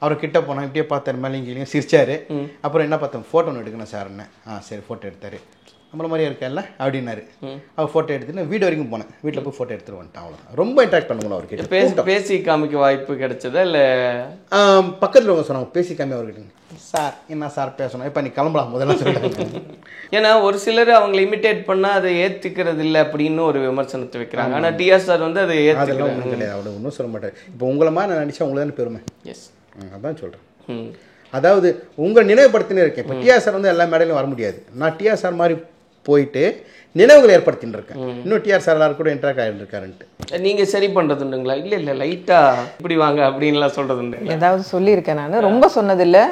அவர் கிட்ட போனால் இப்படியே பார்த்தாரு, மேலே இங்கேயும் சிரிச்சாரு. அப்புறம் என்ன பார்த்தேன், ஃபோட்டோ ஒன்று எடுக்கணும் சார்ன்னு. சரி ஃபோட்டோ எடுத்தார். நம்மள மாதிரியே இருக்கல அப்படின்னாரு. அவர் ஃபோட்டோ எடுத்துட்டு வீடு வரைக்கும் போனேன். வீட்டில் போய் ஃபோட்டோ எடுத்துட்டு வந்துட்டேன். அவ்வளோ ரொம்ப இன்ட்ராக்ட் பண்ணணும் அவர்கிட்ட. பேசி காமிக்க வாய்ப்பு கிடைச்சதா இல்லை பக்கத்தில் அவங்க சொன்னாங்க பேசி காமி அவர்கிட்ட? சார் என்ன சார் பேசணும், இப்போ நீ கிளம்பலாம் முதல்ல சொல்லிட்டாங்க. ஏன்னா ஒரு சிலர் அவங்க இமிட்டேட் பண்ணால் அதை ஏற்றுக்கிறது இல்லை அப்படின்னு ஒரு விமர்சனத்தை வைக்கிறாங்க. ஆனால் டிஆர் சார் வந்து அதை அதெல்லாம் ஏற்றுக்கலாம். ஒன்றும் கிடையாது, அவ்வளோ ஒன்றும் சொல்ல மாட்டார். இப்போ உங்களை மாதிரி நான் நடிச்சா உங்களுக்கு தானே பெருமை. எஸ். அதான் சொல்கிறேன். அதாவது உங்கள் நினைவுபடுத்தினே இருக்கேன். இப்போ டிஆர் சார் வந்து எல்லா மேடையிலும் வர முடியாது. நான் டிஆர் சார் மாதிரி போயிட்டு நினைவுகளை ஏற்படுத்தின்னு இருக்கேன். இன்னும் டிஆர் சார் எல்லாரும் கூட இன்ட்ராக்ட் ஆகிட்டு இருக்காருன்ட்டு. நீங்கள் சரி பண்ணுறதுண்டுங்களா? இல்லை இல்லை லைட்டாக இப்படி வாங்க அப்படின்லாம் சொல்கிறதுண்டு. ஏதாவது சொல்லியிருக்கேன் நான், ரொம்ப சொன்னதில்லை,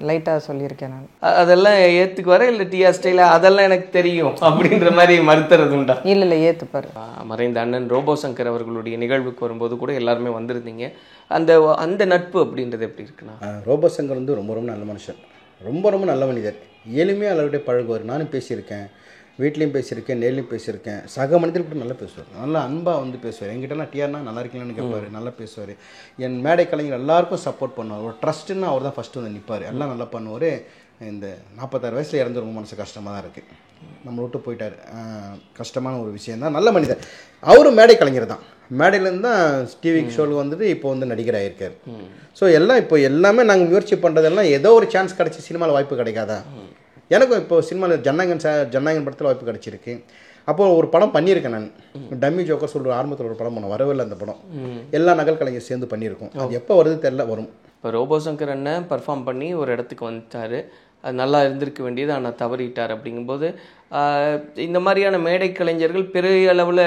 லைட்டாக சொல்லியிருக்கேன் நான். அதெல்லாம் ஏற்றுக்குவார இல்லை டிஆர் ஸ்டைல அதெல்லாம் எனக்கு தெரியும் அப்படின்ற மாதிரி மறுத்துறது உண்டா? இல்லை இல்லை ஏற்றுப்பார். மறைந்த அண்ணன் ரோபோ சங்கர் அவர்களுடைய நிகழ்வுக்கு வரும்போது கூட எல்லாருமே வந்திருந்தீங்க. அந்த அந்த நட்பு அப்படின்றது எப்படி இருக்குண்ணா? ரோபோ சங்கர் வந்து ரொம்ப ரொம்ப நல்ல மனுஷன், ரொம்ப ரொம்ப நல்ல மனிதர். எளிமையாக எல்லாருடைய பழகுவார். நானும் பேசியிருக்கேன், வீட்லேயும் பேசியிருக்கேன், நேர்லையும் பேசியிருக்கேன். சக மனிதர்கள் கூட நல்லா பேசுவார், நல்லா அன்பாக வந்து பேசுவார். என்கிட்டலாம் டிஆர்னா நல்லா இருக்கீங்களான்னு கேட்பார், நல்லா பேசுவார். என் மேடை கலைஞர் எல்லாருக்கும் சப்போர்ட் பண்ணுவார். ஒரு ட்ரஸ்ட்டுன்னு அவர் தான் ஃபஸ்ட்டு வந்து நிற்பார், எல்லாம் நல்லா பண்ணுவார். இந்த 46 வயசில் இறந்து ரொம்ப மனசு கஷ்டமாக தான் இருக்குது. நம்ம விட்டு போயிட்டார், கஷ்டமான ஒரு விஷயம் தான். நல்ல மனிதர். அவரும் மேடை கலைஞர் தான். மேடையிலேருந்து தான் டிவி ஷோவில் வந்துட்டு இப்போ வந்து நடிகராக இருக்கார். ஸோ எல்லாம் இப்போ எல்லாமே நாங்கள் முயற்சி பண்ணுறதெல்லாம் ஏதோ ஒரு சான்ஸ் கிடச்சி சினிமாவில் வாய்ப்பு கிடைக்காதா? எனக்கும் இப்போ சினிமாவில் ஜனநாயகன் படத்தில் வாய்ப்பு கிடச்சிருக்கு. அப்போது ஒரு படம் பண்ணியிருக்கேன் நான், டம்மி ஜோக்கர் சொல்கிற ஆரம்பத்தில் ஒரு படம் பண்ண வரவில்லை. அந்த படம் எல்லா நகல் கலைஞர் சேர்ந்து பண்ணியிருக்கோம். அது எப்போ வருது தெரியல, வரும். இப்போ ரோபோ சங்கர் அண்ணன் பர்ஃபார்ம் பண்ணி ஒரு இடத்துக்கு வந்துட்டார், அது நல்லா இருந்திருக்க வேண்டியது, ஆனால் தவறிட்டார். அப்படிங்கும்போது இந்த மாதிரியான மேடை கலைஞர்கள் பெரிய அளவில்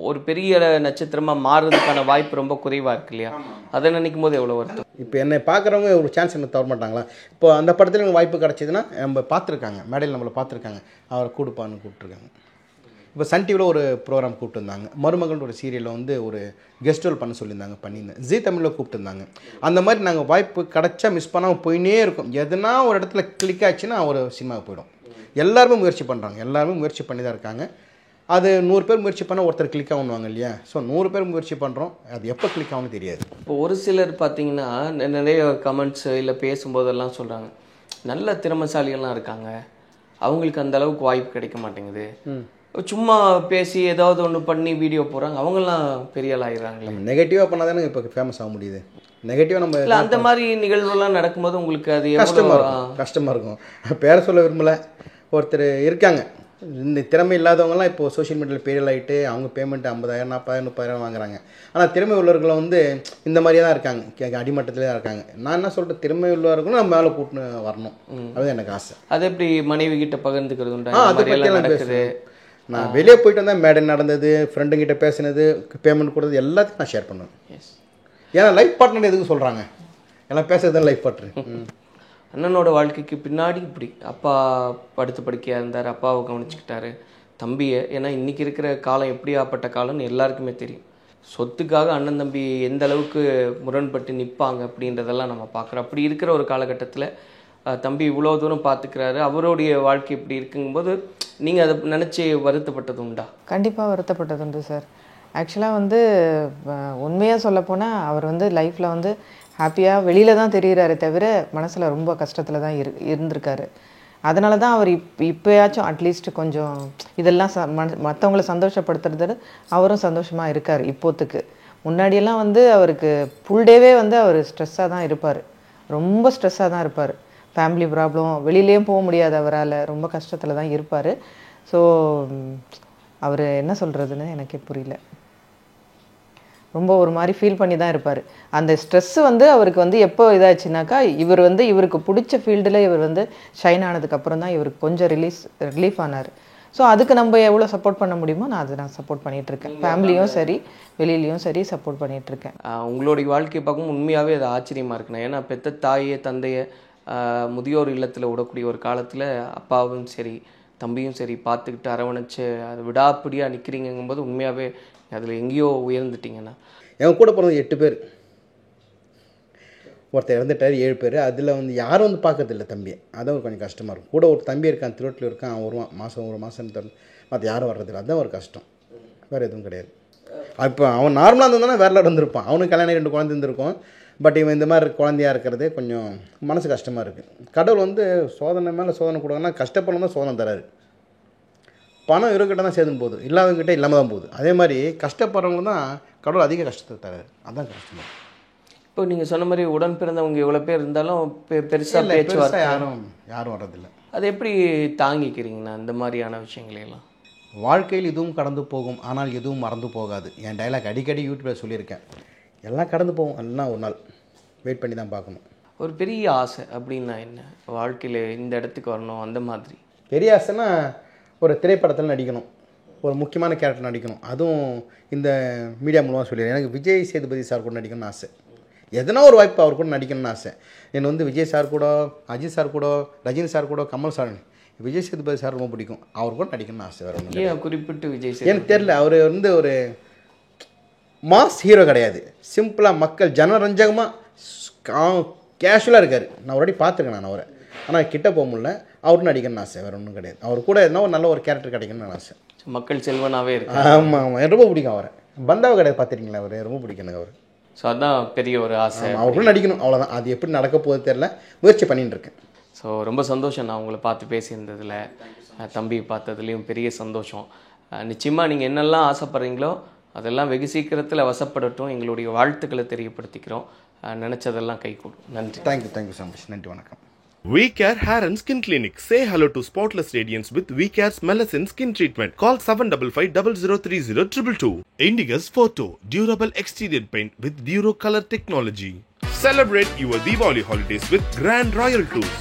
ஒரு பெரிய நட்சத்திரமாக மாறுறதுக்கான வாய்ப்பு ரொம்ப குறைவாக இருக்கு இல்லையா? அதை நினைக்கும் போது எவ்வளோ வருத்தம். இப்போ என்னை பார்க்குறவங்க ஒரு சான்ஸ் என்ன தவற மாட்டாங்களா? இப்போ அந்த படத்தில் எனக்கு வாய்ப்பு கிடச்சிதுன்னா நம்ம பார்த்துருக்காங்க, மேடையில் நம்மளை பார்த்துருக்காங்க, அவரை கூடுப்பான்னு கூப்பிட்ருக்காங்க. இப்போ சன் டிவியில் ஒரு ப்ரோக்ராம் கூப்பிட்டுருந்தாங்க, மருமகள்ன்ற ஒரு சீரியலில் வந்து ஒரு கெஸ்ட் ரோல் பண்ண சொல்லியிருந்தாங்க, பண்ணியிருந்தேன். ஜி தமிழில் கூப்பிட்டுருந்தாங்க. அந்த மாதிரி நாங்கள் வாய்ப்பு கிடச்சா மிஸ் பண்ணாமல் போயினே இருக்கும். எதுனா ஒரு இடத்துல கிளிக் ஆச்சுன்னா ஒரு சினிமாவுக்கு போயிடும். எல்லாருமே முயற்சி பண்ணுறாங்க, எல்லாருமே முயற்சி பண்ணி தான் இருக்காங்க. அது 100 பேர் முயற்சி பண்ணால் ஒருத்தர் கிளிக் ஆகணுவாங்க இல்லையா? ஸோ 100 பேர் முயற்சி பண்ணுறோம், அது எப்போ கிளிக் ஆகும்னு தெரியாது. இப்போ ஒரு சிலர் பார்த்தீங்கன்னா நிறைய கமெண்ட்ஸ் இல்லை பேசும்போதெல்லாம் சொல்கிறாங்க, நல்ல திறமைசாலிகள்லாம் இருக்காங்க, அவங்களுக்கு அந்த அளவுக்கு வாய்ப்பு கிடைக்க மாட்டேங்குது. சும்மா பேசி ஏதாவது ஒன்று பண்ணி வீடியோ போடுறாங்க, அவங்கெல்லாம் பெரிய ஆள் ஆகிடுறாங்களே. நெகட்டிவாக பண்ணால் தானே இப்போ ஃபேமஸ் ஆக முடியுது. நெகட்டிவாக நம்ம இல்லை அந்த மாதிரி நிகழ்வுலாம் நடக்கும்போது உங்களுக்கு அது கஷ்டமாக இருக்கும். பேரை சொல்ல விரும்பலை. ஒருத்தர் இருக்காங்க, இந்த திறமை இல்லாதவங்கலாம் இப்போது சோஷியல் மீடியாவில் பேரியல் ஆகிட்டு அவங்க பேமெண்ட் 50,000 40,000 30,000 வாங்குறாங்க. ஆனால் திறமை உள்ளவர்களை வந்து இந்த மாதிரியே தான் இருக்காங்க, அடிமட்டத்திலே தான் இருக்காங்க. நான் என்ன சொல்கிறேன், திறமை உள்ளவர்களும் நம்ம மேலே கூட்டின்னு வரணும், அதுதான் எனக்கு ஆசை. அது எப்படி மனைவி கிட்ட பகிர்ந்துக்கிறது உண்டா? அதை பற்றியெல்லாம் பேசுகிறேன். நான் வெளியே போயிட்டு வந்தால் மேடை நடந்தது, ஃப்ரெண்டுங்கிட்ட பேசினது, பேமெண்ட் கொடுத்தது எல்லாத்தையும் நான் ஷேர் பண்ணுவேன். ஏன்னா லைஃப் பார்ட்னர் எதுக்கு சொல்கிறாங்க, எல்லாம் பேசுறது தான் லைஃப் பார்ட்னர். அண்ணனோட வாழ்க்கைக்கு பின்னாடி இப்படி அப்பா படுத்து படுக்கையாக இருந்தார், அப்பாவை கவனிச்சுக்கிட்டாரு, தம்பியை. ஏன்னா இன்றைக்கி இருக்கிற காலம் எப்படியாப்பட்ட காலம்னு எல்லாருக்குமே தெரியும். சொத்துக்காக அண்ணன் தம்பி எந்த அளவுக்கு முரண்பட்டு நிற்பாங்க அப்படின்றதெல்லாம் நம்ம பார்க்குறோம். அப்படி இருக்கிற ஒரு காலகட்டத்தில் தம்பி இவ்வளோ தூரம் பார்த்துக்கிறாரு, அவருடைய வாழ்க்கை இப்படி இருக்குங்கும்போது நீங்கள் அதை நினச்சி வருத்தப்பட்டது உண்டா? கண்டிப்பாக வருத்தப்பட்டது உண்டு சார். ஆக்சுவலாக வந்து உண்மையாக சொல்லப்போனால் அவர் வந்து லைஃப்பில் வந்து ஹாப்பியாக வெளியில் தான் தெரிகிறாரே தவிர மனசில் ரொம்ப கஷ்டத்தில் தான் இருந்திருக்காரு. அதனால தான் அவர் இப்போயாச்சும் அட்லீஸ்ட் கொஞ்சம் இதெல்லாம் மற்றவங்கள சந்தோஷப்படுத்துறது அவரும் சந்தோஷமாக இருக்கார் இப்போத்துக்கு. முன்னாடியெல்லாம் வந்து அவருக்கு ஃபுல் டேவே வந்து அவர் ஸ்ட்ரெஸ்ஸாக தான் இருப்பார், ரொம்ப ஸ்ட்ரெஸ்ஸாக தான் இருப்பார். ஃபேமிலி ப்ராப்ளம், வெளியிலேயும் போக முடியாது அவரால், ரொம்ப கஷ்டத்தில் தான் இருப்பார். ஸோ அவர் என்ன சொல்கிறதுன்னு எனக்கே புரியல, ரொம்ப ஒரு மாதிரி ஃபீல் பண்ணி தான் இருப்பார். அந்த ஸ்ட்ரெஸ்ஸு வந்து அவருக்கு வந்து எப்போ இதாச்சுனாக்கா, இவர் வந்து இவருக்கு பிடிச்ச ஃபீல்டில் இவர் வந்து ஷைன் ஆனதுக்கப்புறம் தான் இவருக்கு கொஞ்சம் ரிலீஃப் ஆனார். ஸோ அதுக்கு நம்ம எவ்வளோ சப்போர்ட் பண்ண முடியுமோ நான் சப்போர்ட் பண்ணிகிட்ருக்கேன். ஃபேமிலியும் சரி வெளியிலையும் சரி சப்போர்ட் பண்ணிகிட்ருக்கேன். உங்களுடைய வாழ்க்கையை பார்க்கும் உண்மையாகவே அது ஆச்சரியமாக இருக்குண்ணா. ஏன்னா பெத்த தாயை தந்தையை முதியோர் இல்லத்தில் விடக்கூடிய ஒரு காலத்தில் அப்பாவும் சரி தம்பியும் சரி பார்த்துக்கிட்டு அரவணைச்சு அது விடாப்பிடியாக நிற்கிறீங்கும்போது உண்மையாகவே அதில் எங்கேயோ உயர்ந்துட்டிங்கண்ணா. என் கூட பிறந்த 8 பேர், ஒருத்தர் இறந்துட்டார், 7 பேர். அதில் வந்து யாரும் வந்து பார்க்கறதில்ல தம்பியை, அதான் கொஞ்சம் கஷ்டமாக இருக்கும். கூட ஒரு தம்பி இருக்கான், திருவட்டில் இருக்கான், அவன் வருவான் மாதம் ஒரு மாதம் மற்ற யாரும் வர்றதில்லை, அதுதான் ஒரு கஷ்டம், வேறு எதுவும் கிடையாது. இப்போ அவன் நார்மலாக இருந்திருந்தானா வேறு இருந்திருப்பான், அவனுக்கு கல்யாணம் 2 குழந்தை இருந்திருக்கும். பட் இவன் இந்த மாதிரி குழந்தையாக இருக்கிறது கொஞ்சம் மனசு கஷ்டமாக இருக்குது. கடவுள் வந்து சோதனை மேலே சோதனை கொடுங்கன்னா கஷ்டப்படணும் தான் சோதனை தராரு. பணம் இருக்கிட்ட தான் சேர்ந்து போகுது, இல்லாதவங்ககிட்ட இல்லாமல் தான் போகுது. அதே மாதிரி கஷ்டப்படுறவங்க தான் கடவுள் அதிக கஷ்டத்தை தராரு, அதுதான் கஷ்டமாக. இப்போ நீங்கள் சொன்ன மாதிரி உடன் பிறந்தவங்க எவ்வளோ பேர் இருந்தாலும் பெருசாக பெருசாக பேச்சுவார்த்தை யாரும் வர்றதில்லை. அது எப்படி தாங்கிக்கிறீங்கண்ணா இந்த மாதிரியான விஷயங்களையெல்லாம்? வாழ்க்கையில் இதுவும் கடந்து போகும், ஆனால் எதுவும் மறந்து போகாது. என் டைலாக் அடிக்கடி யூடியூப்பில் சொல்லியிருக்கேன். எல்லாம் கடந்து போகும், எல்லாம் ஒரு நாள் வெயிட் பண்ணி தான் பார்க்கணும். ஒரு பெரிய ஆசை அப்படின்னா என்ன? வாழ்க்கையில் இந்த இடத்துக்கு வரணும் அந்த மாதிரி பெரிய ஆசைன்னா ஒரு திரைப்படத்தில் நடிக்கணும், ஒரு முக்கியமான கேரக்டர் நடிக்கணும். அதுவும் இந்த மீடியா மூலமாக சொல்லிடுறேன். எனக்கு விஜய் சேதுபதி சார் கூட நடிக்கணும்னு ஆசை. எதனா ஒரு வாய்ப்பு அவர் கூட நடிக்கணும்னு ஆசை. எனக்கு வந்து விஜய் சார் கூட, அஜித் சார் கூட, ரஜினி சார் கூட, கமல் சார், விஜய் சேதுபதி சார் ரொம்ப பிடிக்கும். அவர் கூட நடிக்கணும்னு ஆசை. வேறு ஒன்று ஏன் குறிப்பிட்டு விஜய் சேதுபதி? எனக்கு தெரியல, அவர் வந்து ஒரு மாஸ் ஹீரோ கிடையாது. சிம்பிளாக மக்கள் ஜனரஞ்சகமாக கேஷுவலாக இருக்கார். நான் ஒரு வாட்டி பார்த்துருக்கேன் நான் அவரை, ஆனால் கிட்ட போக முடியல. அவரும் நடிக்கணும்னு ஆசை, வேறு ஒன்றும் கிடையாது. அவர் கூட எதனா ஒரு நல்ல ஒரு கேரக்டர் கிடைக்கணும்னு ஆசை. மக்கள் செல்வனாகவே இருக்கு. ஆமாம் ஆமாம், எனக்கு ரொம்ப பிடிக்கும் அவரை. பந்தாவை கிடையாது பார்த்துருக்கீங்களா? அவர் ரொம்ப பிடிக்கும் எனக்கு அவர். ஸோ அதுதான் பெரிய ஒரு ஆசை. அவர் கூட நடிக்கணும், அவ்வளோதான். அது எப்படி நடக்க போகுது தெரில, முயற்சி பண்ணிட்டு இருக்கேன். ஸோ ரொம்ப சந்தோஷம் நான் உங்களை பார்த்து பேசியிருந்ததில், தம்பி பார்த்ததுலேயும் பெரிய சந்தோஷம். நிச்சயமாக நீங்கள் என்னெல்லாம் ஆசைப்படுறீங்களோ அதெல்லாம் வெகு சீக்கிரத்தில் வசப்படட்டும். எங்களுடைய வாழ்த்துக்களை தெரியப்படுத்திக்கிறோம். நினச்சதெல்லாம் கைகூடும். நன்றி. Thank you so much. நன்றி, வணக்கம். VCare Hair and Skin Clinic. Say hello to spotless radiance with VCare's Melasine Skin Treatment. Call 7555003022. Indigo's Photo. Durable exterior paint with Duro Color Technology. Celebrate your Diwali holidays with Grand Royal Tours.